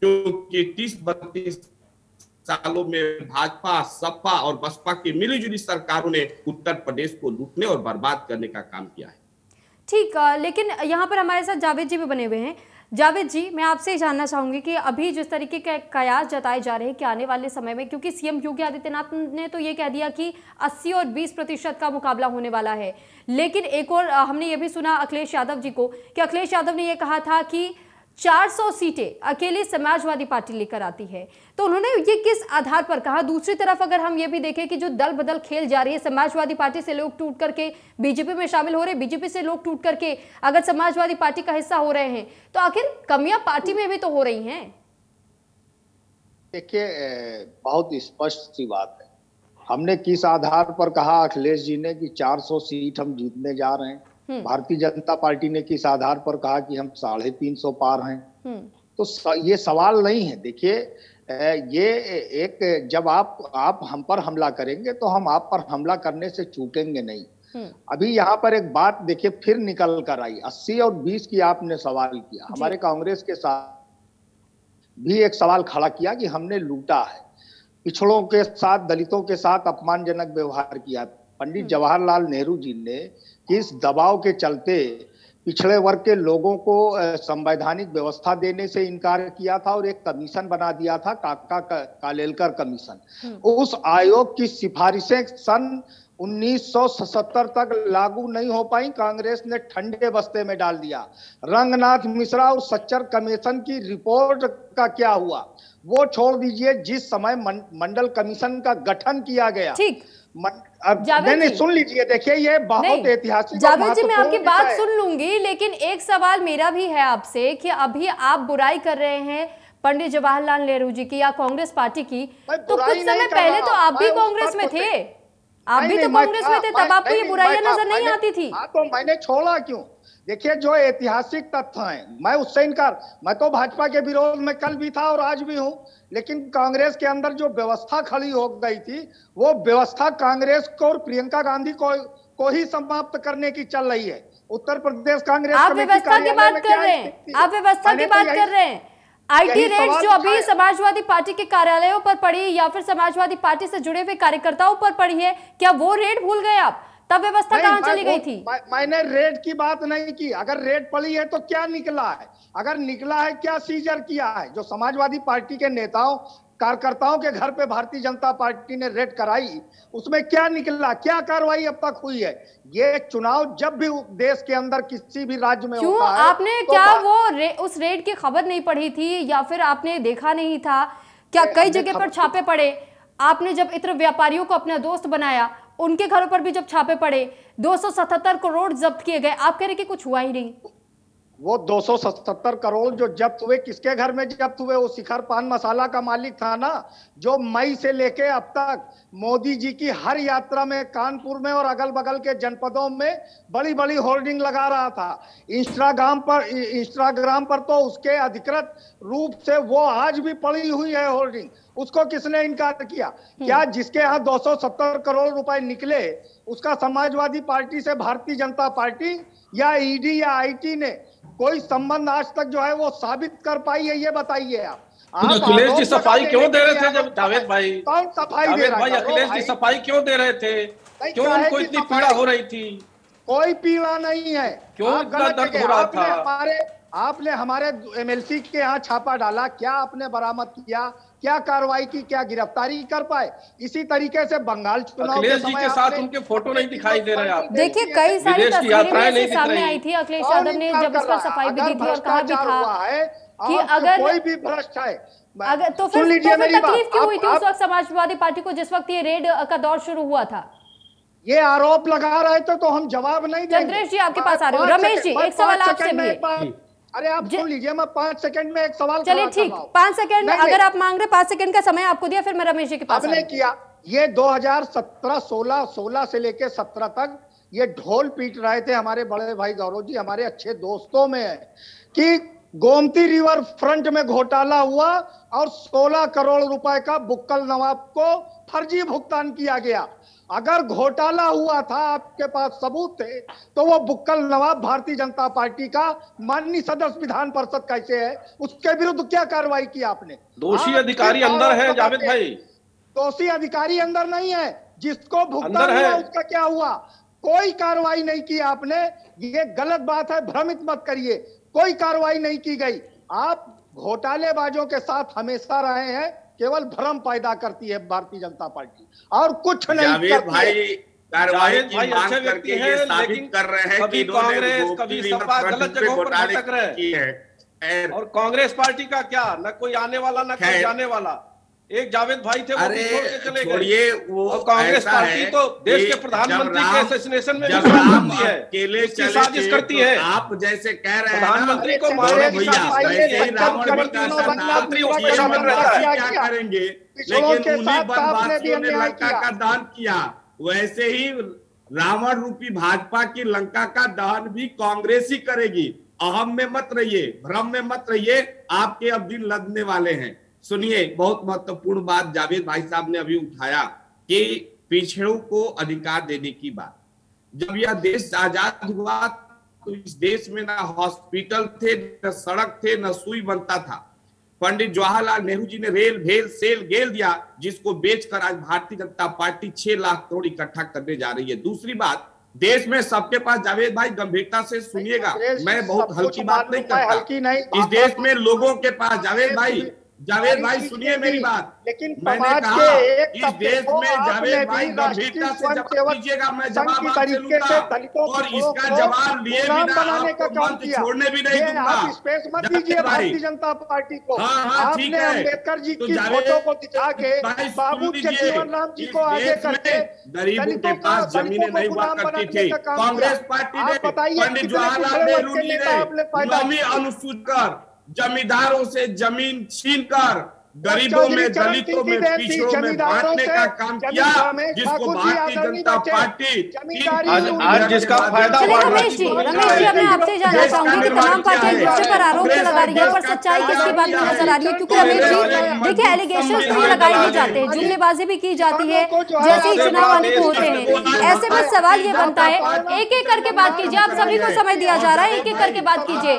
क्योंकि 30-32 सालों में भाजपा, सपा और बसपा की मिलीजुली सरकारों ने उत्तर प्रदेश को लूटने और बर्बाद करने का काम किया है। ठीक, लेकिन यहाँ पर हमारे साथ जावेद जी भी बने हुए हैं। जावेद जी, मैं आपसे जानना चाहूंगी कि अभी जिस तरीके के कयास जताए जा रहे हैं कि आने वाले समय में, क्योंकि सीएम योगी आदित्यनाथ ने तो ये कह दिया कि 80 और 20% का मुकाबला होने वाला है, लेकिन एक और हमने ये भी सुना अखिलेश यादव जी को कि अखिलेश यादव ने ये कहा था कि 400 सीटें अकेली समाजवादी पार्टी लेकर आती है। तो उन्होंने ये किस आधार पर कहा? दूसरी तरफ अगर हम ये भी देखें कि जो दल बदल खेल जा रही है, समाजवादी पार्टी से लोग टूट करके बीजेपी में शामिल हो रहे, बीजेपी से लोग टूट करके अगर समाजवादी पार्टी का हिस्सा हो रहे हैं, तो आखिर कमियां पार्टी में भी तो हो रही हैं। देखिए, बहुत स्पष्ट सी बात है। हमने किस आधार पर कहा अखिलेश जी ने कि 400 सीट हम जीतने जा रहे हैं? भारतीय जनता पार्टी ने किस आधार पर कहा कि हम 350 पार हैं? तो ये सवाल नहीं है। देखिए, ये एक, जब आप हम पर हमला करेंगे तो हम आप पर हमला करने से चूकेंगे नहीं। अभी यहाँ पर एक बात देखिए फिर निकल कर आई, 80 और 20 की आपने सवाल किया। हमारे कांग्रेस के साथ भी एक सवाल खड़ा किया कि हमने लूटा है, पिछड़ों के साथ, दलितों के साथ अपमानजनक व्यवहार किया। पंडित जवाहरलाल नेहरू जी ने किस दबाव के चलते पिछड़े वर्ग के लोगों को संवैधानिक व्यवस्था देने से इनकार किया था और एक कमीशन बना दिया था, काका कालेलकर कमीशन। उस आयोग की सिफारिशें सन 1977 तक लागू नहीं हो पाई, कांग्रेस ने ठंडे बस्ते में डाल दिया। रंगनाथ मिश्रा और सच्चर कमीशन की रिपोर्ट का क्या हुआ वो छोड़ दीजिए। जिस समय मंडल कमीशन का गठन किया गया, ठीक, नहीं, सुन लीजिए, देखिए ये बहुत ऐतिहासिक। जावेद जी, मैं आपकी बात सुन लूंगी, लेकिन एक सवाल मेरा भी है आपसे कि अभी आप बुराई कर रहे हैं पंडित जवाहरलाल नेहरू जी की या कांग्रेस पार्टी की, तो कुछ समय पहले तो आप भी कांग्रेस में थे, आप भी तो कांग्रेस में थे, तब आपको ये बुराइयां नजर नहीं आती थी। तो मैंने छोड़ा क्यों? देखिए, जो ऐतिहासिक तथ्य हैं मैं उससे इनकार, मैं तो भाजपा के विरोध में कल भी था और आज भी हूं, लेकिन कांग्रेस के अंदर जो व्यवस्था खड़ी हो गई थी वो व्यवस्था कांग्रेस को और प्रियंका गांधी को ही समाप्त करने की चल रही है। उत्तर प्रदेश कांग्रेस आप व्यवस्था की बात कर रहे हैं, आप व्यवस्था की बात कर रहे हैं। आईटी रेड जो अभी समाजवादी पार्टी के कार्यालयों पर पड़ी या फिर समाजवादी पार्टी से जुड़े हुए कार्यकर्ताओं पर पड़ी है, क्या वो रेड भूल गए आप? तब व्यवस्था कहां चली गई थी? मैंने रेड की बात नहीं की। अगर रेड पड़ी है तो क्या निकला है? अगर निकला है, क्या सीजर किया है? जो समाजवादी पार्टी के नेताओं कार्यकर्ताओं के घर पे भारतीय जनता पार्टी ने रेड कराई, उसमें क्या निकला? क्या कार्रवाई अब तक हुई है? ये चुनाव जब भी देश के अंदर किसी भी राज्य में होता है, आपने तो क्या वो उस रेड की खबर नहीं पढ़ी थी या फिर आपने देखा नहीं था? क्या कई जगह पर छापे पड़े? आपने जब इत्र व्यापारियों को अपना दोस्त बनाया, उनके घरों पर भी जब छापे पड़े, 277 करोड़ जब्त किए गए, आप कह रहे कि कुछ हुआ ही नहीं। वो 277 करोड़ जो जब्त हुए, किसके घर में जब्त हुए? वो शिखर पान मसाला का मालिक था ना, जो मई से लेके अब तक मोदी जी की हर यात्रा में कानपुर में और अगल बगल के जनपदों में बड़ी बड़ी होर्डिंग लगा रहा था। इंस्टाग्राम पर तो उसके अधिकृत रूप से वो आज भी पड़ी हुई है होर्डिंग। उसको किसने इनकार किया? क्या जिसके यहाँ 270 करोड़ रुपए निकले उसका समाजवादी पार्टी से भारतीय जनता पार्टी या ईडी या आईटी ने कोई संबंध आज तक जो है वो साबित कर पाई है? ये बताइए आप। अखिलेश जी सफाई क्यों दे रहे थे जब जावेद भाई? कौन सफाई दे रहा है? अखिलेश जी सफाई क्यों दे रहे थे? क्यों उनको इतनी पीड़ा हो रही थी? कोई पीड़ा नहीं है। क्यों इतना दर्द हो रहा था? आपने हमारे एमएलसी के यहाँ छापा डाला, क्या आपने बरामद किया? क्या कार्रवाई की? क्या गिरफ्तारी कर पाए? इसी तरीके से बंगाल चुनाव अखिलेश जी के साथ उनके फोटो नहीं दिखाई दे रहे आप। देखिए, कई सारी तस्वीरें सामने आई थी। अखिलेश यादव ने जब इस पर सफाई भी दी थी और कहा भी था कि अगर कोई भी भ्रष्ट है, अगर तो सुन फिर लीजिए मेरी बात। तकलीफ क्यों हुई थी आप- उस वक्त समाजवादी पार्टी को, जिस वक्त ये रेड का दौर शुरू हुआ था? ये आरोप लगा रहे थे तो हम जवाब नहीं देंगे। चंद्रेश जी आपके पास आ रहे हो। रमेश जी एक सवाल आपसे भी है। अरे आप सुन लीजिए, मैं 5 सेकंड में एक सवाल चलिए ठीक, 5 सेकंड अगर आप मांग रहे 5 सेकंड का समय आपको दिया, फिर मैं रमेश जी के पास आपने किया। ये 2017-16 से लेके 17 तक ये ढोल पीट रहे थे हमारे बड़े भाई गौरव जी, हमारे अच्छे दोस्तों में है कि गोमती रिवर फ्रंट में घोटाला हुआ और 16 करोड़ रुपए का बुक्कल नवाब को फर्जी भुगतान किया गया। अगर घोटाला हुआ था, आपके पास सबूत थे, तो वो बुक्कल नवाब भारतीय जनता पार्टी का माननीय सदस्य विधान परिषद कैसे है? उसके विरुद्ध क्या कार्रवाई की आपने? दोषी अधिकारी अंदर है जावेद भाई। दोषी अधिकारी अंदर नहीं है, जिसको भुगतान हुआ उसका क्या हुआ? कोई कार्रवाई नहीं की आपने। ये गलत बात है, भ्रमित मत करिए। कोई कार्रवाई नहीं की गई। आप घोटालेबाजों के साथ हमेशा रहे हैं, केवल भ्रम पैदा करती है भारतीय जनता पार्टी और कुछ नहीं करती भाई कार्रवाई की मांग अच्छे व्यक्ति करके ये साबित कर रहे हैं कि कांग्रेस कभी सपा गलत जगहों पर भटक रहे हैं। और कांग्रेस पार्टी का क्या, न कोई आने वाला न कोई जाने वाला। एक जावेद भाई थे, वो छोड़ के चले गए। वो और कांग्रेस पार्टी तो देश के प्रधानमंत्री के असैसिनेशन में अकेले साजिश करती है। आप जैसे कह रहे हैं प्रधानमंत्री को मारने की क्या करेंगे, लेकिन उन्हीं वनवासियों ने लंका का दान किया, वैसे ही रावण रूपी भाजपा की लंका का दान भी कांग्रेस ही करेगी। अहम में मत रहिए, भ्रम में मत रहिए, आपके अब दिन लदने वाले हैं। सुनिए, बहुत महत्वपूर्ण बात जावेद भाई साहब ने अभी उठाया कि पिछड़ों को अधिकार देने की बात। जब यह देश आजाद हुआ तो इस देश में ना हॉस्पिटल थे, न सड़क थे, न सुई बनता था। पंडित जवाहरलाल नेहरू जी ने रेल भेल सेल गेल दिया, जिसको बेचकर आज भारतीय जनता पार्टी 6 लाख करोड़ इकट्ठा करने जा रही है। दूसरी बात, देश में सबके पास, जावेद भाई गंभीरता से सुनिएगा, मैं बहुत हल्की बात नहीं करता। इस देश में लोगों के पास, जावेद भाई सुनिए मेरी बात, लेकिन मैंने कहा इस देश में जावेद भाई गंभीरता से जवाब दीजिएगा, मैं जवाब आपसे लूंगा और इसका जवाब लिए बिना आपको मंच छोड़ने भी नहीं दूंगा। स्पेस मत दीजिए भारतीय जनता पार्टी को। आपने अम्बेडकर जी की फोटो को दिखा के, बाबू जगजीवन राम जी को आगे करके गरीबों के पास जमीनें नहीं हुआ करती थी। कांग्रेस पार्टी ने पंडित जवाहरलाल नेहरू जी ने नौवीं अनुसूचित कर जमींदारों से जमीन छीनकर गरीबों में, दलितों में, पिछड़ों में बांटने का काम किया, जिसको भारतीय जनता पार्टी आज जिसका फायदा। रमेश जी अब मैं आपसे जानना चाहूंगी कि तमाम पार्टियां एक दूसरे पर आरोप लगा रही है, पर सच्चाई किसकी बात में नजर आ रही है? क्योंकि रमेश जी देखिए, एलिगेशंस तो लगाए ही जाते हैं, जुमलेबाजी भी की जाती है जैसे ही चुनाव आने को होते हैं। ऐसे में सवाल ये बनता है, एक एक करके बात कीजिए। आप सभी को समय दिया जा रहा है, एक एक करके बात कीजिए।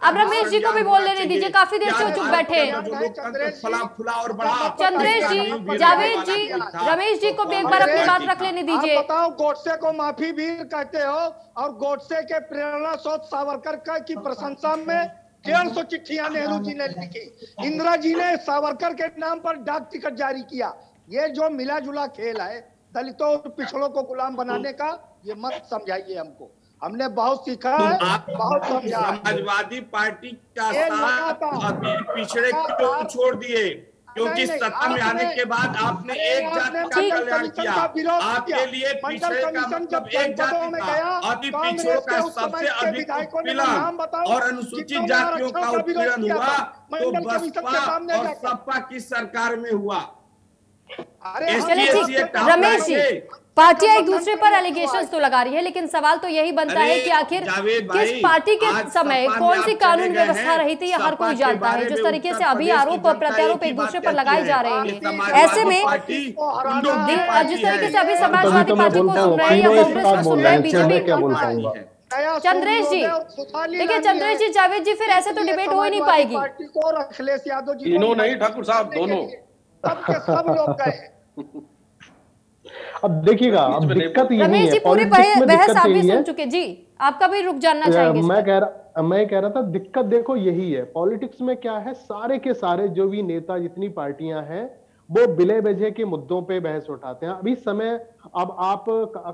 अब रमेश जी को भी बोल लेने दीजिए, काफी देर से चुप बैठे हैं। फुला और बड़ा। चंद्रेश जी, जावेद जी, रमेश जी को भी एक बार अपनी बात रख लेने दीजिए। आप बताओ, गोडसे को माफी वीर कहते हो और गोडसे के प्रेरणा स्रोत सावरकर की प्रशंसा में 150 चिट्ठियां नेहरू जी ने लिखी। इंदिरा जी ने सावरकर के नाम पर डाक टिकट जारी किया। ये जो मिला जुला खेल है दलितों और पिछड़ों को गुलाम बनाने का, ये मत समझाइए हमको। हमने बहुत सीखा है, बहुत समझा। समाजवादी पार्टी का साथ अभी पिछड़े क्यों छोड़ दिए? क्योंकि सत्ता में आने के बाद आपने एक जाति का कल्याण किया। आपके लिए पिछड़े का मतलब एक जाति था। अभी पिछड़ों का सबसे अधिक उत्पीड़न और अनुसूचित जातियों का उत्पीड़न हुआ तो बसपा और सपा की सरकार में हुआ। रमेश जी, पार्टियां एक दूसरे पर एलिगेशंस तो लगा रही है, लेकिन सवाल तो यही बनता है कि आखिर किस पार्टी के समय कौन सी कानून व्यवस्था रही थी, हर कोई जानता है। जिस तरीके से अभी आरोप और प्रत्यारोप एक दूसरे पर लगाए जा रहे हैं, ऐसे में जिस तरीके से अभी समाजवादी पार्टी को सुन रहे हैं या कांग्रेस को सुन रहे हैं, बीजेपी को। चंद्रेश जी देखिए, चंद्रेश जी, जावेद जी, फिर ऐसे तो डिबेट हो ही नहीं पाएगी। अखिलेश यादव जी तीनों नहीं, ठाकुर साहब दोनों, सब लोग गए। अब देखिएगा, अब दिक्कत ये रमेश जी, पूरी बहस आप भी सुन चुके जी, आपका भी रुक जानना चाहेंगे। मैं कह रहा था, दिक्कत देखो यही है पॉलिटिक्स में क्या है, सारे के सारे जो भी नेता, जितनी पार्टियां हैं, वो बिले वजह के मुद्दों पे बहस उठाते हैं। अभी समय, अब आप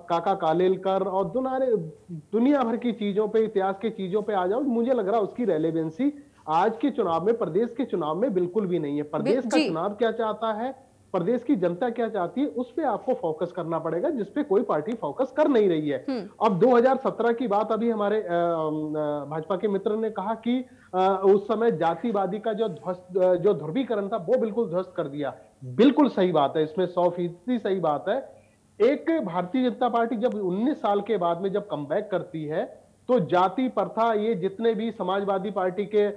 काका कालेलकर और दुनिया भर की चीजों पे, इतिहास की चीजों पे आ जाओ, मुझे लग रहा है उसकी रेलेवेंसी आज के चुनाव में, प्रदेश के चुनाव में बिल्कुल भी नहीं है। प्रदेश का चुनाव क्या चाहता है, प्रदेश की जनता क्या चाहती है, उस पे आपको फोकस करना पड़ेगा, जिसपे कोई पार्टी फोकस कर नहीं रही है। अब 2017 की बात अभी हमारे भाजपा के मित्र ने कहा कि उस समय जातिवादी का जो ध्रुवीकरण था वो बिल्कुल ध्वस्त कर दिया। बिल्कुल सही बात है, इसमें 100% सही बात है। एक भारतीय जनता पार्टी जब 19 साल के बाद में जब कमबैक करती है तो जाति प्रथा, ये जितने भी समाजवादी पार्टी के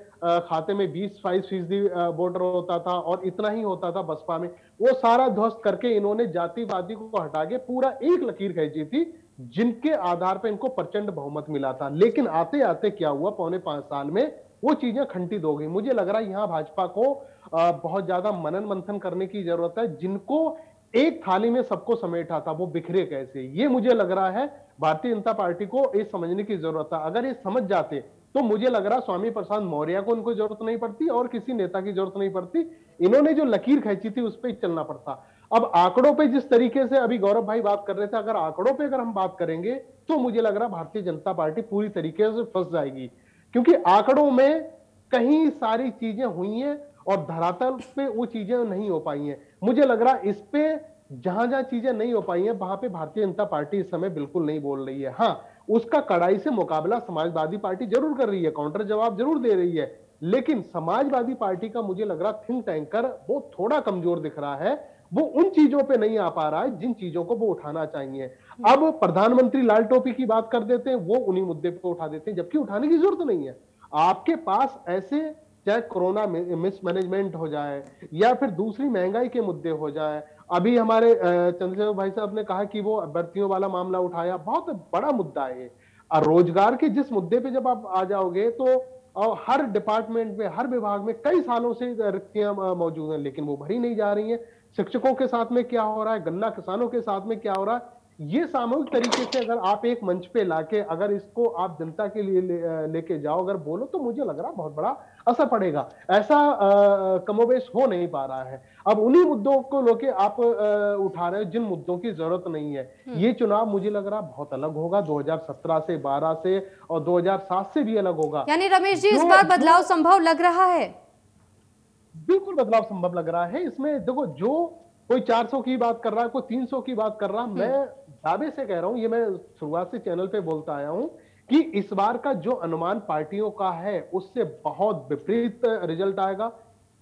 खाते में 20-22% वोटर होता था और इतना ही होता था बसपा में, वो सारा ध्वस्त करके इन्होंने जातिवादी को हटा के पूरा एक लकीर खींची थी, जिनके आधार पर इनको प्रचंड बहुमत मिला था। लेकिन आते आते क्या हुआ, पौने 5 साल में वो चीजें खंडित हो गई। मुझे लग रहा है यहाँ भाजपा को बहुत ज्यादा मनन मंथन करने की जरूरत है। जिनको एक थाली में सबको समेटा था वो बिखरे कैसे, ये मुझे लग रहा है भारतीय जनता पार्टी को ये समझने की जरूरत है। अगर ये समझ जाते तो मुझे लग रहा स्वामी प्रसाद मौर्य को उनको जरूरत नहीं पड़ती और किसी नेता की जरूरत नहीं पड़ती। इन्होंने जो लकीर खींची थी उस पर चलना पड़ता। अब आंकड़ों पे जिस तरीके से अभी गौरव भाई बात कर रहे थे, अगर आंकड़ों पे अगर हम बात करेंगे तो मुझे लग रहा भारतीय जनता पार्टी पूरी तरीके से फंस जाएगी, क्योंकि आंकड़ों में कहीं सारी चीजें हुई हैं और धरातल पे वो चीजें नहीं हो पाई हैं। मुझे लग रहा इस पे जहां जहां चीजें नहीं हो पाई हैं वहां पे भारतीय जनता पार्टी इस समय बिल्कुल नहीं बोल रही है। हाँ, उसका कड़ाई से मुकाबला समाजवादी पार्टी जरूर कर रही है, काउंटर जवाब जरूर दे रही है, लेकिन समाजवादी पार्टी का मुझे लग रहा थिंक टैंकर वो थोड़ा कमजोर दिख रहा है। वो उन चीजों पे नहीं आ पा रहा है जिन चीजों को वो उठाना चाहिए। अब प्रधानमंत्री लाल टोपी की बात कर देते हैं, वो उन्हीं मुद्दे पे उठा देते हैं, जबकि उठाने की जरूरत नहीं है। आपके पास ऐसे, चाहे कोरोना मिसमैनेजमेंट हो जाए या फिर दूसरी महंगाई के मुद्दे हो जाए, अभी हमारे चंद्रशेखर भाई साहब ने कहा कि वो अभ्यर्थियों वाला मामला उठाया, बहुत बड़ा मुद्दा है। रोजगार के जिस मुद्दे पे जब आप आ जाओगे तो हर डिपार्टमेंट में, हर विभाग में कई सालों से रिक्तियां मौजूद हैं, लेकिन वो भरी नहीं जा रही हैं। शिक्षकों के साथ में क्या हो रहा है, गन्ना किसानों के साथ में क्या हो रहा है, ये सामूहिक तरीके से अगर आप एक मंच पे लाके अगर इसको आप जनता के लिए लेके जाओ, अगर बोलो, तो मुझे लग रहा बहुत बड़ा असर पड़ेगा। ऐसा कमोबेश हो नहीं पा रहा है। अब उन्हीं मुद्दों को लेके आप उठा रहे हो जिन मुद्दों की जरूरत नहीं है। ये चुनाव मुझे लग रहा बहुत अलग होगा, 2017 से, 12 से और 2007 से भी अलग होगा। यानी रमेश जी, इस बार बदलाव संभव लग रहा है? बिल्कुल बदलाव संभव लग रहा है। इसमें देखो, जो कोई 400 की बात कर रहा है, कोई 300 की बात कर रहा है, मैं दावे से कह रहा हूं, ये मैं शुरुआत से चैनल पे बोलता आया हूं कि इस बार का जो अनुमान पार्टियों का है उससे बहुत विपरीत रिजल्ट आएगा।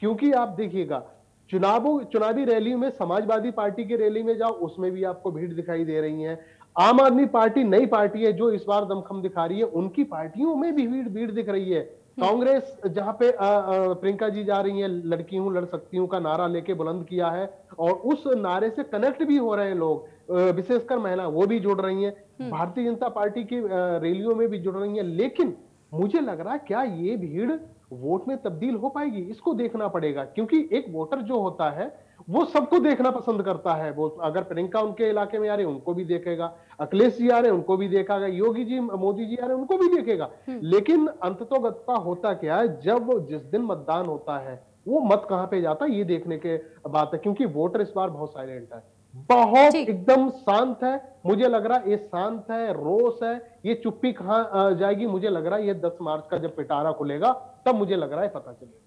क्योंकि आप देखिएगा, चुनावी रैली में, समाजवादी पार्टी की रैली में जाओ, उसमें भी आपको भीड़ दिखाई दे रही है। आम आदमी पार्टी नई पार्टी है जो इस बार दमखम दिखा रही है, उनकी पार्टियों में भी भीड़ दिख रही है। कांग्रेस जहां पे प्रियंका जी जा रही हैं, लड़की हूं लड़ सकती हूं का नारा लेके बुलंद किया है, और उस नारे से कनेक्ट भी हो रहे हैं लोग, विशेषकर महिला वो भी जुड़ रही हैं, भारतीय जनता पार्टी की रैलियों में भी जुड़ रही हैं। लेकिन मुझे लग रहा है क्या ये भीड़ वोट में तब्दील हो पाएगी, इसको देखना पड़ेगा। क्योंकि एक वोटर जो होता है वो सबको देखना पसंद करता है। वो अगर प्रियंका उनके इलाके में आ रहे उनको भी देखेगा, अखिलेश जी आ रहे उनको भी देखेगा, योगी जी, मोदी जी आ रहे उनको भी देखेगा। लेकिन अंततोगत्ता होता क्या है, जब जिस दिन मतदान होता है वो मत कहां पे जाता है, ये देखने के बात है। क्योंकि वोटर इस बार बहुत साइलेंट है, बहुत एकदम शांत है। मुझे लग रहा है ये शांत है, रोष है, ये चुप्पी कहां जाएगी, मुझे लग रहा है ये 10 मार्च का जब पिटारा खुलेगा तब मुझे लग रहा है पता चलेगा।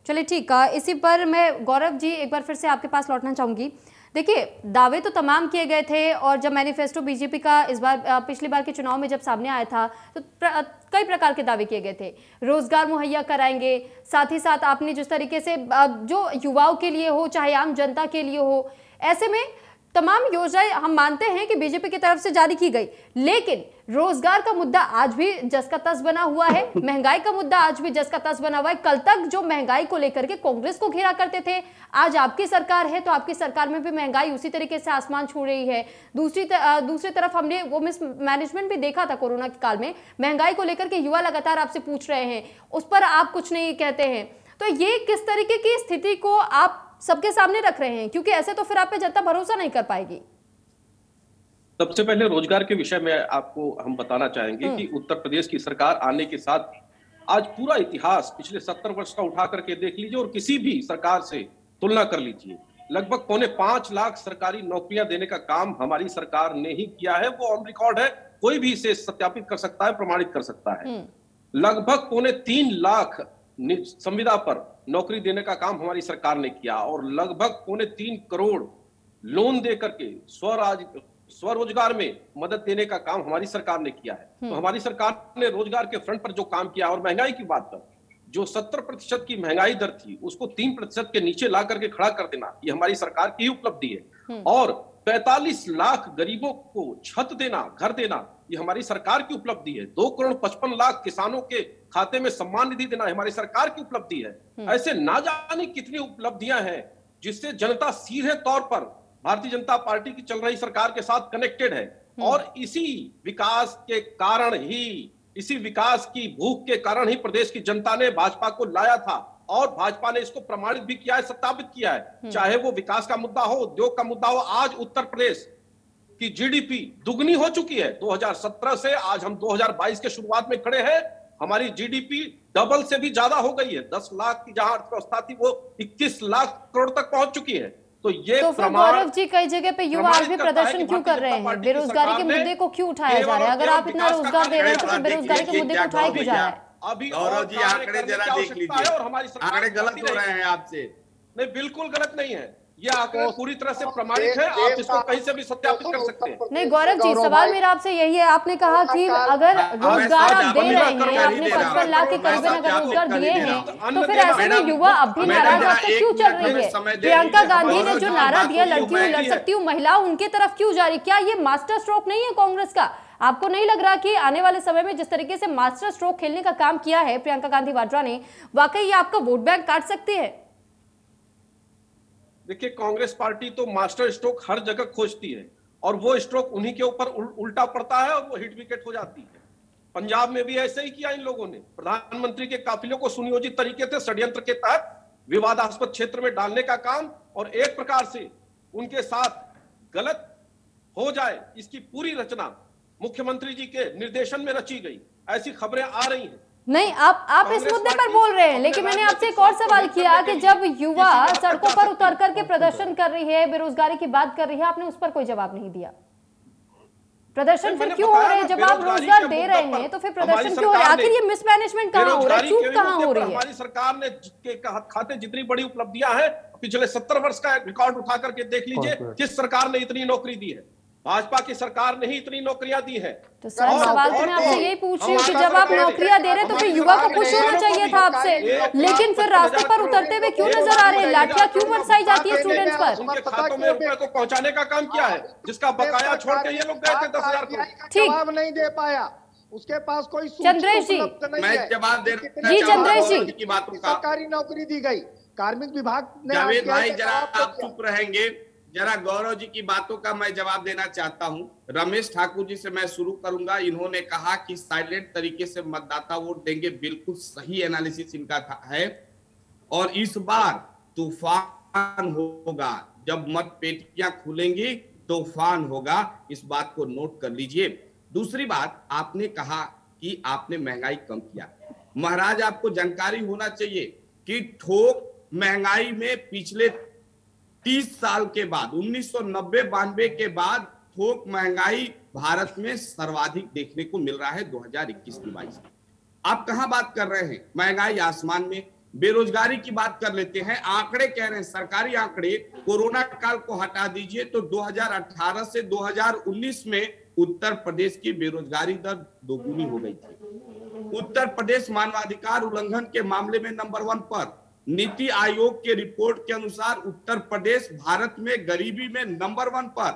चलिए ठीक है, इसी पर मैं गौरव जी एक बार फिर से आपके पास लौटना चाहूंगी। देखिए, दावे तो तमाम किए गए थे, और जब मैनिफेस्टो बीजेपी का इस बार पिछली बार के चुनाव में जब सामने आया था तो कई प्रकार के दावे किए गए थे। रोजगार मुहैया कराएंगे, साथ ही साथ आपने जिस तरीके से जो युवाओं के लिए हो चाहे आम जनता के लिए हो, ऐसे में तमाम योजनाएं हम मानते हैं कि बीजेपी की तरफ से जारी की गई, लेकिन रोजगार का मुद्दा आज भी जस का तस बना हुआ है, महंगाई का मुद्दा आज भी जस का तस बना हुआ है। कल तक जो महंगाई को लेकर के कांग्रेस को घेरा करते थे, आज आपकी सरकार है तो आपकी सरकार में भी महंगाई उसी तरीके से आसमान छू रही है। दूसरी तरफ हमने वो मिसमैनेजमेंट भी देखा था कोरोना के काल में, महंगाई को लेकर के युवा लगातार आपसे पूछ रहे हैं, उस पर आप कुछ नहीं कहते हैं। तो ये किस तरीके की स्थिति को आप सबके सामने रख रहे हैं, क्योंकि ऐसे तो फिर आप पे जनता भरोसा नहीं कर पाएगी। सबसे पहले रोजगार के विषय में आपको हम बताना चाहेंगे कि उत्तर प्रदेश की सरकार आने के साथ आज पूरा इतिहास पिछले 70 वर्ष का उठा करके देख लीजिए और किसी भी सरकार से तुलना कर लीजिए, लगभग 5.25 लाख सरकारी नौकरियां देने का काम हमारी सरकार ने ही किया है। वो ऑन रिकॉर्ड है, कोई भी इसे सत्यापित कर सकता है, प्रमाणित कर सकता है। लगभग 3.25 लाख संविदा पर नौकरी देने का काम हमारी सरकार ने किया और लगभग 3.25 करोड़ लोन दे करके स्वरोजगार में मदद देने का काम हमारी सरकार ने किया है। तो हमारी सरकार ने रोजगार के फ्रंट पर जो काम किया और महंगाई की बात पर जो 70% की महंगाई दर थी उसको 3% के नीचे ला करके खड़ा कर देना, ये हमारी सरकार की ही उपलब्धि है। और 45 लाख गरीबों को छत देना, घर देना, ये हमारी सरकार की उपलब्धि है। 2,55,00,000 किसानों के खाते में सम्मान निधि देना हमारी सरकार की उपलब्धि है। ऐसे ना जाने कितनी उपलब्धियां हैं जिससे जनता सीधे तौर पर भारतीय जनता पार्टी की चल रही सरकार के साथ कनेक्टेड है। और इसी विकास के कारण ही, इसी विकास की भूख के कारण ही प्रदेश की जनता ने भाजपा को लाया था और भाजपा ने इसको प्रमाणित भी किया है, सत्यापित किया है। चाहे वो विकास का मुद्दा हो, उद्योग का मुद्दा हो। आज उत्तर प्रदेश की जीडीपी दुगनी हो चुकी है 2017 से। आज हम 2022 के शुरुआत में खड़े हैं, हमारी जीडीपी डबल से भी ज्यादा हो गई है। 10 लाख की जहां अर्थव्यवस्था थी वो 21 लाख करोड़ तक पहुंच चुकी है। तो ये तो फिर गौरव जी कई जगह पे युवा आज भी प्रदर्शन क्यों कर रहे हैं? बेरोजगारी के मुद्दे को क्यों उठाया जा रहा है? अगर आप इतना रोजगार दे रहे हैं तो फिर बेरोजगारी के मुद्दे को उठाया क्यों जा रहा है? अभी गौरव जी आंकड़े जरा देख लीजिए, और हमारी आंकड़े गलत हो रहे हैं आपसे। नहीं, बिल्कुल गलत नहीं है, ये आंकड़े पूरी तरह से प्रमाणित है, आप इसको कहीं से भी सत्यापित कर सकते हैं। नहीं गौरव जी, सवाल मेरा आपसे यही है, आपने कहा कि अगर रोजगार आप दे रहे हैं, आपने 55 लाख के करीब अगर रोजगार दिए हैं, तो फिर ऐसे में युवा अब भी नाराज आपसे क्यों चल रही है? प्रियंका गांधी ने जो नारा दिया लड़की हूँ लड़ सकती हूँ, महिला उनके तरफ क्यों जा रही? क्या ये मास्टर स्ट्रोक नहीं है कांग्रेस का? आपको नहीं लग रहा कि आने वाले समय में जिस तरीके से मास्टर स्ट्रोक खेलने का काम किया है प्रियंका गांधी वाड्रा ने, वाकई ये आपका वोट बैंक काट सकती है? देखिए, कांग्रेस पार्टी तो मास्टर स्ट्रोक हर जगह खोजती है और वो स्ट्रोक उन्हीं के ऊपर उल्टा पड़ता है और वो हिट विकेट हो जाती है। पंजाब में भी ऐसे ही किया इन लोगों ने, प्रधानमंत्री के काफिलों को सुनियोजित तरीके से षड्यंत्र के तहत विवादास्पद क्षेत्र में डालने का काम और एक प्रकार से उनके साथ गलत हो जाए इसकी पूरी रचना मुख्यमंत्री जी के निर्देशन में रची गई, ऐसी खबरें आ रही हैं। नहीं, आप इस मुद्दे पर बोल रहे हैं, लेकिन मैंने आपसे एक और सवाल किया कि जब युवा सड़कों पर उतर करके प्रदर्शन कर रही है, बेरोजगारी की बात कर रही है, आपने उस पर कोई जवाब नहीं दिया। प्रदर्शन फिर क्यों हो रहे हैं? जब आप रोजगार दे रहे हैं तो फिर प्रदर्शन क्यों हो रहा है? आखिर ये मिसमैनेजमेंट कहां हो रहा है, चूक कहां हो रही है? हमारी सरकार ने खाते जितनी बड़ी उपलब्धियां हैं, पिछले 70 वर्ष का रिकॉर्ड उठा करके देख लीजिए, किस सरकार ने इतनी नौकरी दी है? भाजपा की सरकार ने ही इतनी नौकरियां दी है। तो सर सवाल तो मैं आपसे यही पूछ रही हूँ कि जब आप नौकरियां दे रहे हैं तो फिर युवा को खुश होना चाहिए था आपसे, लेकिन फिर रास्ते पर उतरते हुए क्यों नजर आ रहे हैं? लाठियां क्यों बरसाई जाती है स्टूडेंट्स पर? उनके खातों में रुपए को पहुंचाने का काम किया है, जिसका बकाया छोड़ के ये लोग गए थे 10,000 करोड़। जवाब नहीं दे पाया, उसके पास कोई चंद्रेश जी, मैं जवाब दे रहा जी चंद्रेश जी की बातों का। सरकारी नौकरी दी गई, कार्मिक विभाग ने जावेद भाई जरा आप चुप रहेंगे, जरा गौरव जी की बातों का मैं जवाब देना चाहता हूं। रमेश ठाकुर जी से मैं शुरू करूंगा। इन्होंने कहा कि साइलेंट तरीके से मतदाता वोट देंगे, बिल्कुल सही एनालिसिस इनका है। और इस बार तूफान होगा, जब मत पेटियां खुलेंगी तूफान होगा, इस बात को नोट कर लीजिए। दूसरी बात, आपने कहा कि आपने महंगाई कम किया। महाराज आपको जानकारी होना चाहिए कि ठोक महंगाई में पिछले 30 साल के बाद 1990-92 के बाद थोक महंगाई भारत में सर्वाधिक देखने को मिल रहा है 2021-22। आप कहां बात कर रहे हैं? महंगाई आसमान में। बेरोजगारी की बात कर लेते हैं, आंकड़े कह रहे हैं, सरकारी आंकड़े, कोरोना काल को हटा दीजिए तो 2018 से 2019 में उत्तर प्रदेश की बेरोजगारी दर दोगुनी हो गई थी। उत्तर प्रदेश मानवाधिकार उल्लंघन के मामले में नंबर 1 पर। नीति आयोग के रिपोर्ट के अनुसार उत्तर प्रदेश भारत में गरीबी में नंबर 1 पर।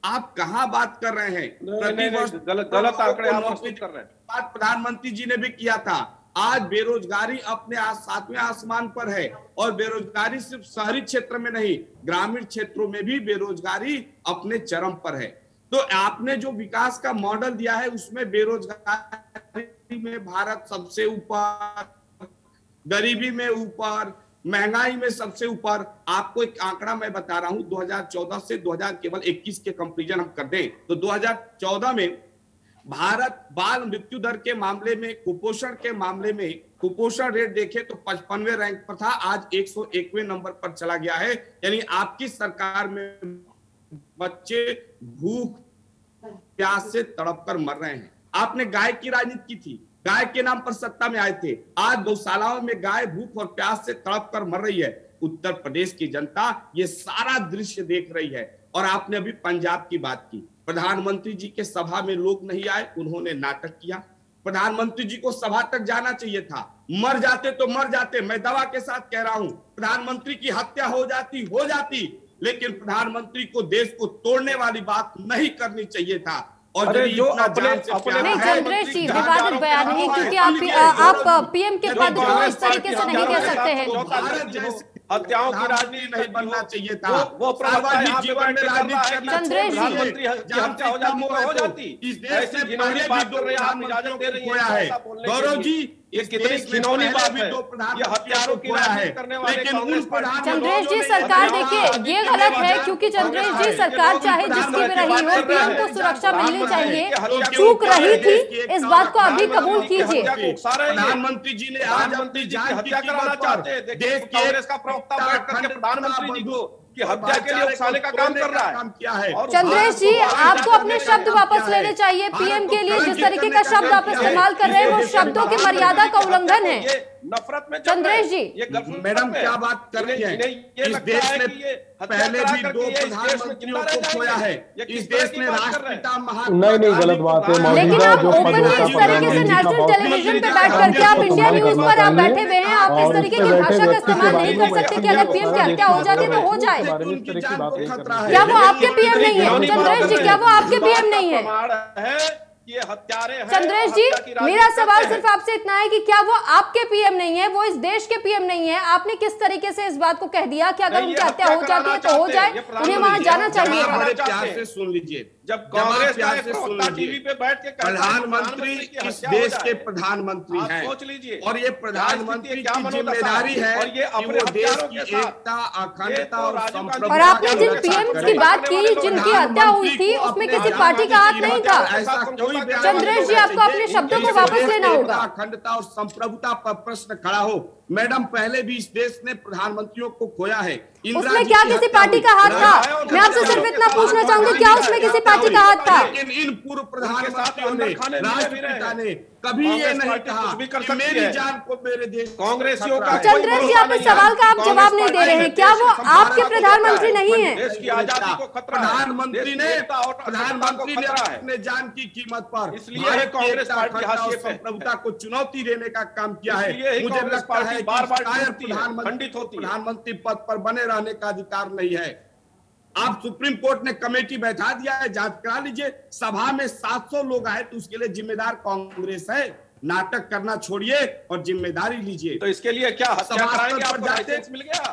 आप कहां बात कर रहे हैं? प्रतिवर्ष गलत आंकड़े आप प्रस्तुत कर रहे हैं। बात प्रधानमंत्री जी ने भी किया था। आज बेरोजगारी अपने 7वें आसमान पर है, और बेरोजगारी सिर्फ शहरी क्षेत्र में नहीं, ग्रामीण क्षेत्रों में भी बेरोजगारी अपने चरम पर है। तो आपने जो विकास का मॉडल दिया है उसमें बेरोजगारी में भारत सबसे ऊपर, गरीबी में ऊपर, महंगाई में सबसे ऊपर। आपको एक आंकड़ा मैं बता रहा हूं, 2014 से 2021 के कंपैरिजन हम कर दें तो 2014 में भारत बाल मृत्यु दर के मामले में, कुपोषण के मामले में, कुपोषण रेट देखें तो 55वें रैंक पर था, आज 101वें नंबर पर चला गया है। यानी आपकी सरकार में बच्चे भूख प्यास से तड़प कर मर रहे हैं। आपने गाय की राजनीति की थी, गाय के नाम पर सत्ता में आए थे। आज गौशालाओं में गाय भूख और प्यास से तड़प कर मर रही है। उत्तर प्रदेश की जनता ये सारा दृश्य देख रही है। और आपने अभी पंजाब की बात की, प्रधानमंत्री जी के सभा में लोग नहीं आए, उन्होंने नाटक किया। प्रधानमंत्री जी को सभा तक जाना चाहिए था, मर जाते तो मर जाते। मैं दावा के साथ कह रहा हूं, प्रधानमंत्री की हत्या हो जाती, लेकिन प्रधानमंत्री को देश को तोड़ने वाली बात नहीं करनी चाहिए था। और जो अपने नहीं चंद्रेश जी, विवादित बयान है, क्योंकि आप पीएम के पद को इस तरीके से नहीं कह सकते हैं। हत्याओं की राजनीति नहीं बनना चाहिए था। वो सार्वजनिक जीवन में राजनीति चंद्रेश प्रधानमंत्री हत्या हो जाती। इस देश में पहले भी दो प्रधानमंत्रियों को खोया है। गौरव जी, ये कितनी घिनौनी बात है, ये हत्यारों की राजनीति करने वाले कांग्रेस पार्टी। चंद्रेश जी, सरकार देखिए ये गलत है, क्योंकि चंद्रेश जी सरकार चाहे जिसकी भी रही हो, पीएम को सुरक्षा मिलनी चाहिए। चूक रही थी, इस बात को आप भी कबूल कीजिए। प्रधानमंत्री जी ने आज अपनी जान हत्या कराना चाहते हैं। देखिए कांग्रेस का प्रवक्ता बैठ करके प्रधानमंत्री जी को कि हत्या के लिए उकसाने का काम कर रहा है। चंद्रेश जी, आपको अपने शब्द वापस लेने चाहिए। पीएम के लिए जिस तरीके का शब्द आप इस्तेमाल कर रहे हैं, वो शब्दों की मर्यादा का उल्लंघन है। नफरत में चंद्रेश जी, मैडम क्या बात कर रही है? इस देश में पहले भी दो प्रधानमंत्रियों को खोया है। इस देश में राष्ट्रपिता नहीं गलत बात है। लेकिन आप ओपनली इस तरीके से नेशनल टेलीविजन पे बैठ करके, आप इंडिया न्यूज पर आप बैठे हुए हैं, आप इस तरीके की भाषा का इस्तेमाल नहीं कर सकते कि अगर पीएम की हत्या हो जाती है तो हो जाए। क्या वो आपके पीएम नहीं है? चंद्रेश जी, क्या वो आपके पीएम नहीं है? ये हत्यारे हैं। चंद्रेश जी, मेरा सवाल सिर्फ आपसे इतना है कि क्या वो आपके पीएम नहीं है, वो इस देश के पीएम नहीं है? आपने किस तरीके से इस बात को कह दिया कि अगर उनकी हत्या हो जाती है तो हो जाए, उन्हें वहां जाना चाहिए? प्यार से सुन लीजिए, जब कांग्रेस टीवी पे बैठ के प्रधानमंत्री इस देश के प्रधानमंत्री हैं, सोच लीजिए, और ये प्रधानमंत्री की जिम्मेदारी है और ये कि वो देश की एकता, अखंडता और संप्रभुता। और आपने जिन पीएम की बात की, जिनकी हत्या हुई थी, उसमें किसी पार्टी का हाथ नहीं था। ऐसा कोई चंद्रेश जी, आपको अपने शब्दों को वापस लेना होगा। अखंडता और संप्रभुता पर प्रश्न खड़ा हो। मैडम, पहले भी इस देश ने प्रधानमंत्रियों को खोया है। उसमें क्या किसी पार्टी का हाथ था? मैं आपसे सिर्फ इतना पूछना चाहूंगी, क्या उसमें किसी पार्टी का हाथ था? लेकिन इन पूर्व प्रधानमंत्रियों ने, राष्ट्रपिता ने कभी ये नहीं कहा कि मेरी जान को मेरे देश कांग्रेसियों का। चंद्रेश जी, आप इस सवाल का आप जवाब नहीं दे रहे हैं। क्या वो आपके प्रधानमंत्री नहीं है? देश की आजादी को खतरा है। प्रधानमंत्री ने अपने जान की कीमत पर इसलिए कांग्रेस पार्टी हाशिए पे संप्रभुता को चुनौती देने का काम किया है। मुझे लगता है कि प्रधानमंत्री पद पर बने रहने का अधिकार नहीं है। आप सुप्रीम कोर्ट ने कमेटी बैठा दिया है, जांच करा लीजिए। सभा में 700 लोग आए तो उसके लिए जिम्मेदार कांग्रेस है। नाटक करना छोड़िए और जिम्मेदारी लीजिए। तो इसके लिए क्या हत्या कराएंगे? आपको लाइसेंस मिल गया?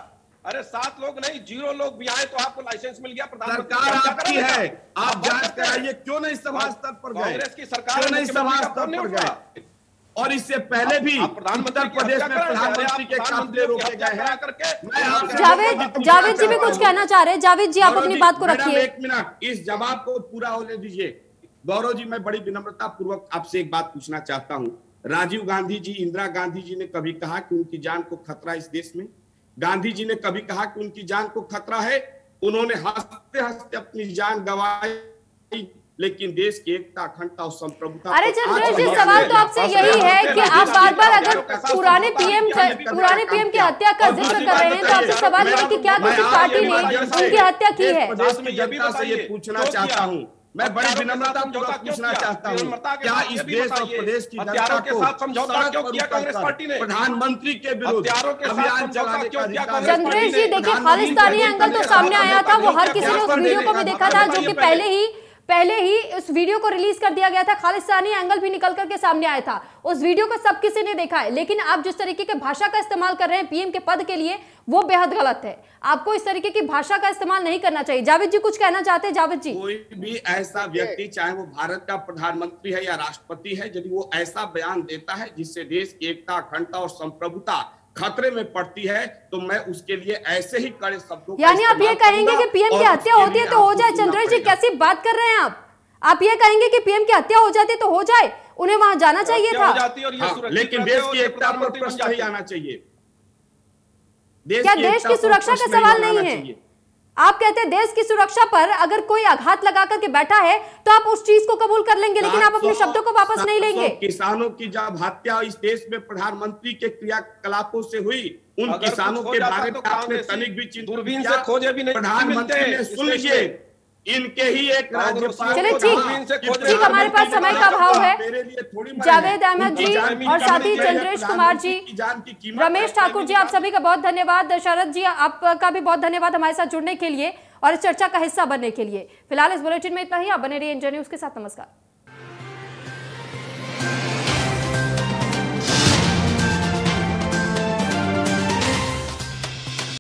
अरे 7 लोग नहीं, 0 लोग भी आए तो आपको लाइसेंस मिल गया? सरकार आपकी है, आप जांच कराइए। क्यों नहीं सभा स्तर पर गए? कांग्रेस की सरकार क्यों नहीं सभा स्तर पर गए? और इससे पहले भी उत्तर प्रदेश में प्रधानमंत्री के काफिले रोके गए हैं। जावेद जी भी कुछ कहना चाह रहे हैं। जावेद जी, आप अपनी बात को रखिए। 1 मिनट, इस जवाब को पूरा होने दीजिए। गौरव जी, मैं बड़ी विनम्रता पूर्वक आपसे एक बात पूछना चाहता हूं। राजीव गांधी जी, इंदिरा गांधी जी ने कभी कहा कि उनकी जान को खतरा इस देश में? गांधी जी ने कभी कहा कि उनकी जान को खतरा है? उन्होंने हंसते हंसते अपनी जान गंवाई, लेकिन देश की एकता, अखंडता और संप्रभुता। अरे चंद्रेश जी, सवाल तो आपसे यही है कि आप बार बार अगर पुराने पीएम की हत्या का जिक्र कर रहे हैं, तो आपसे सवाल यह है कि क्या किसी पार्टी ने उनकी हत्या की है? जनता से ये पूछना चाहता हूँ, मैं बड़ी विनम्रता पूर्वक पूछना चाहता हूँ, क्या इस देश और प्रदेश की जनता को समझौता क्यों किया कांग्रेस पार्टी ने? प्रधानमंत्री के विरुद्ध अभियान चलाने का अधिकार? चंद्रेश जी, देखिए, खालिस्तानी एंगल तो सामने आया था, वो हर किसी ने उस वीडियो को भी देखा था, जो कि पहले ही उस वीडियो को रिलीज कर दिया गया था। खालिस्तानी एंगल भी निकल करके सामने आया था। उस वीडियो को सब किसी ने देखा है। लेकिन आप जिस तरीके के भाषा का इस्तेमाल कर रहे हैं पीएम के पद के लिए, वो बेहद गलत है। आपको इस तरीके की भाषा का इस्तेमाल नहीं करना चाहिए। जावेद जी, कुछ कहना चाहते हैं? जावेद जी, कोई भी ऐसा व्यक्ति, चाहे वो भारत का प्रधानमंत्री है या राष्ट्रपति है, यदि वो ऐसा बयान देता है जिससे देश की एकता, अखंडता और संप्रभुता खतरे में पड़ती है, तो मैं उसके लिए ऐसे ही कड़े शब्दों, यानी आप ये कहेंगे कि पीएम की हत्या होती है तो हो जाए? चंद्रेश जी, कैसी बात कर रहे हैं आप ये कहेंगे कि पीएम की हत्या हो जाती है तो हो जाए, उन्हें वहां जाना चाहिए था? लेकिन देश की एकता पर प्रश्न नहीं आना चाहिए। क्या देश की सुरक्षा का सवाल नहीं है? आप कहते हैं देश की सुरक्षा पर अगर कोई आघात लगा करके बैठा है तो आप उस चीज को कबूल कर लेंगे, लेकिन आप अपने शब्दों को वापस नहीं लेंगे। किसानों की जब हत्या इस देश में प्रधानमंत्री के क्रियाकलापों से हुई, उन किसानों के बारे में आपने तनिक भी चिंतन किया? प्रधानमंत्री ने सुन लीजिए, इनके ही एक राज्यपाल। चलिए ठीक, हमारे पास समय का अभाव है। जावेद अहमद जी और साथी चंद्रेश कुमार जी, रमेश ठाकुर जी, आप सभी का बहुत धन्यवाद। शरद जी, आपका भी बहुत धन्यवाद हमारे साथ जुड़ने के लिए और इस चर्चा का हिस्सा बनने के लिए। फिलहाल इस बुलेटिन में इतना ही। आप बने रहिए इंडिया न्यूज के साथ। नमस्कार।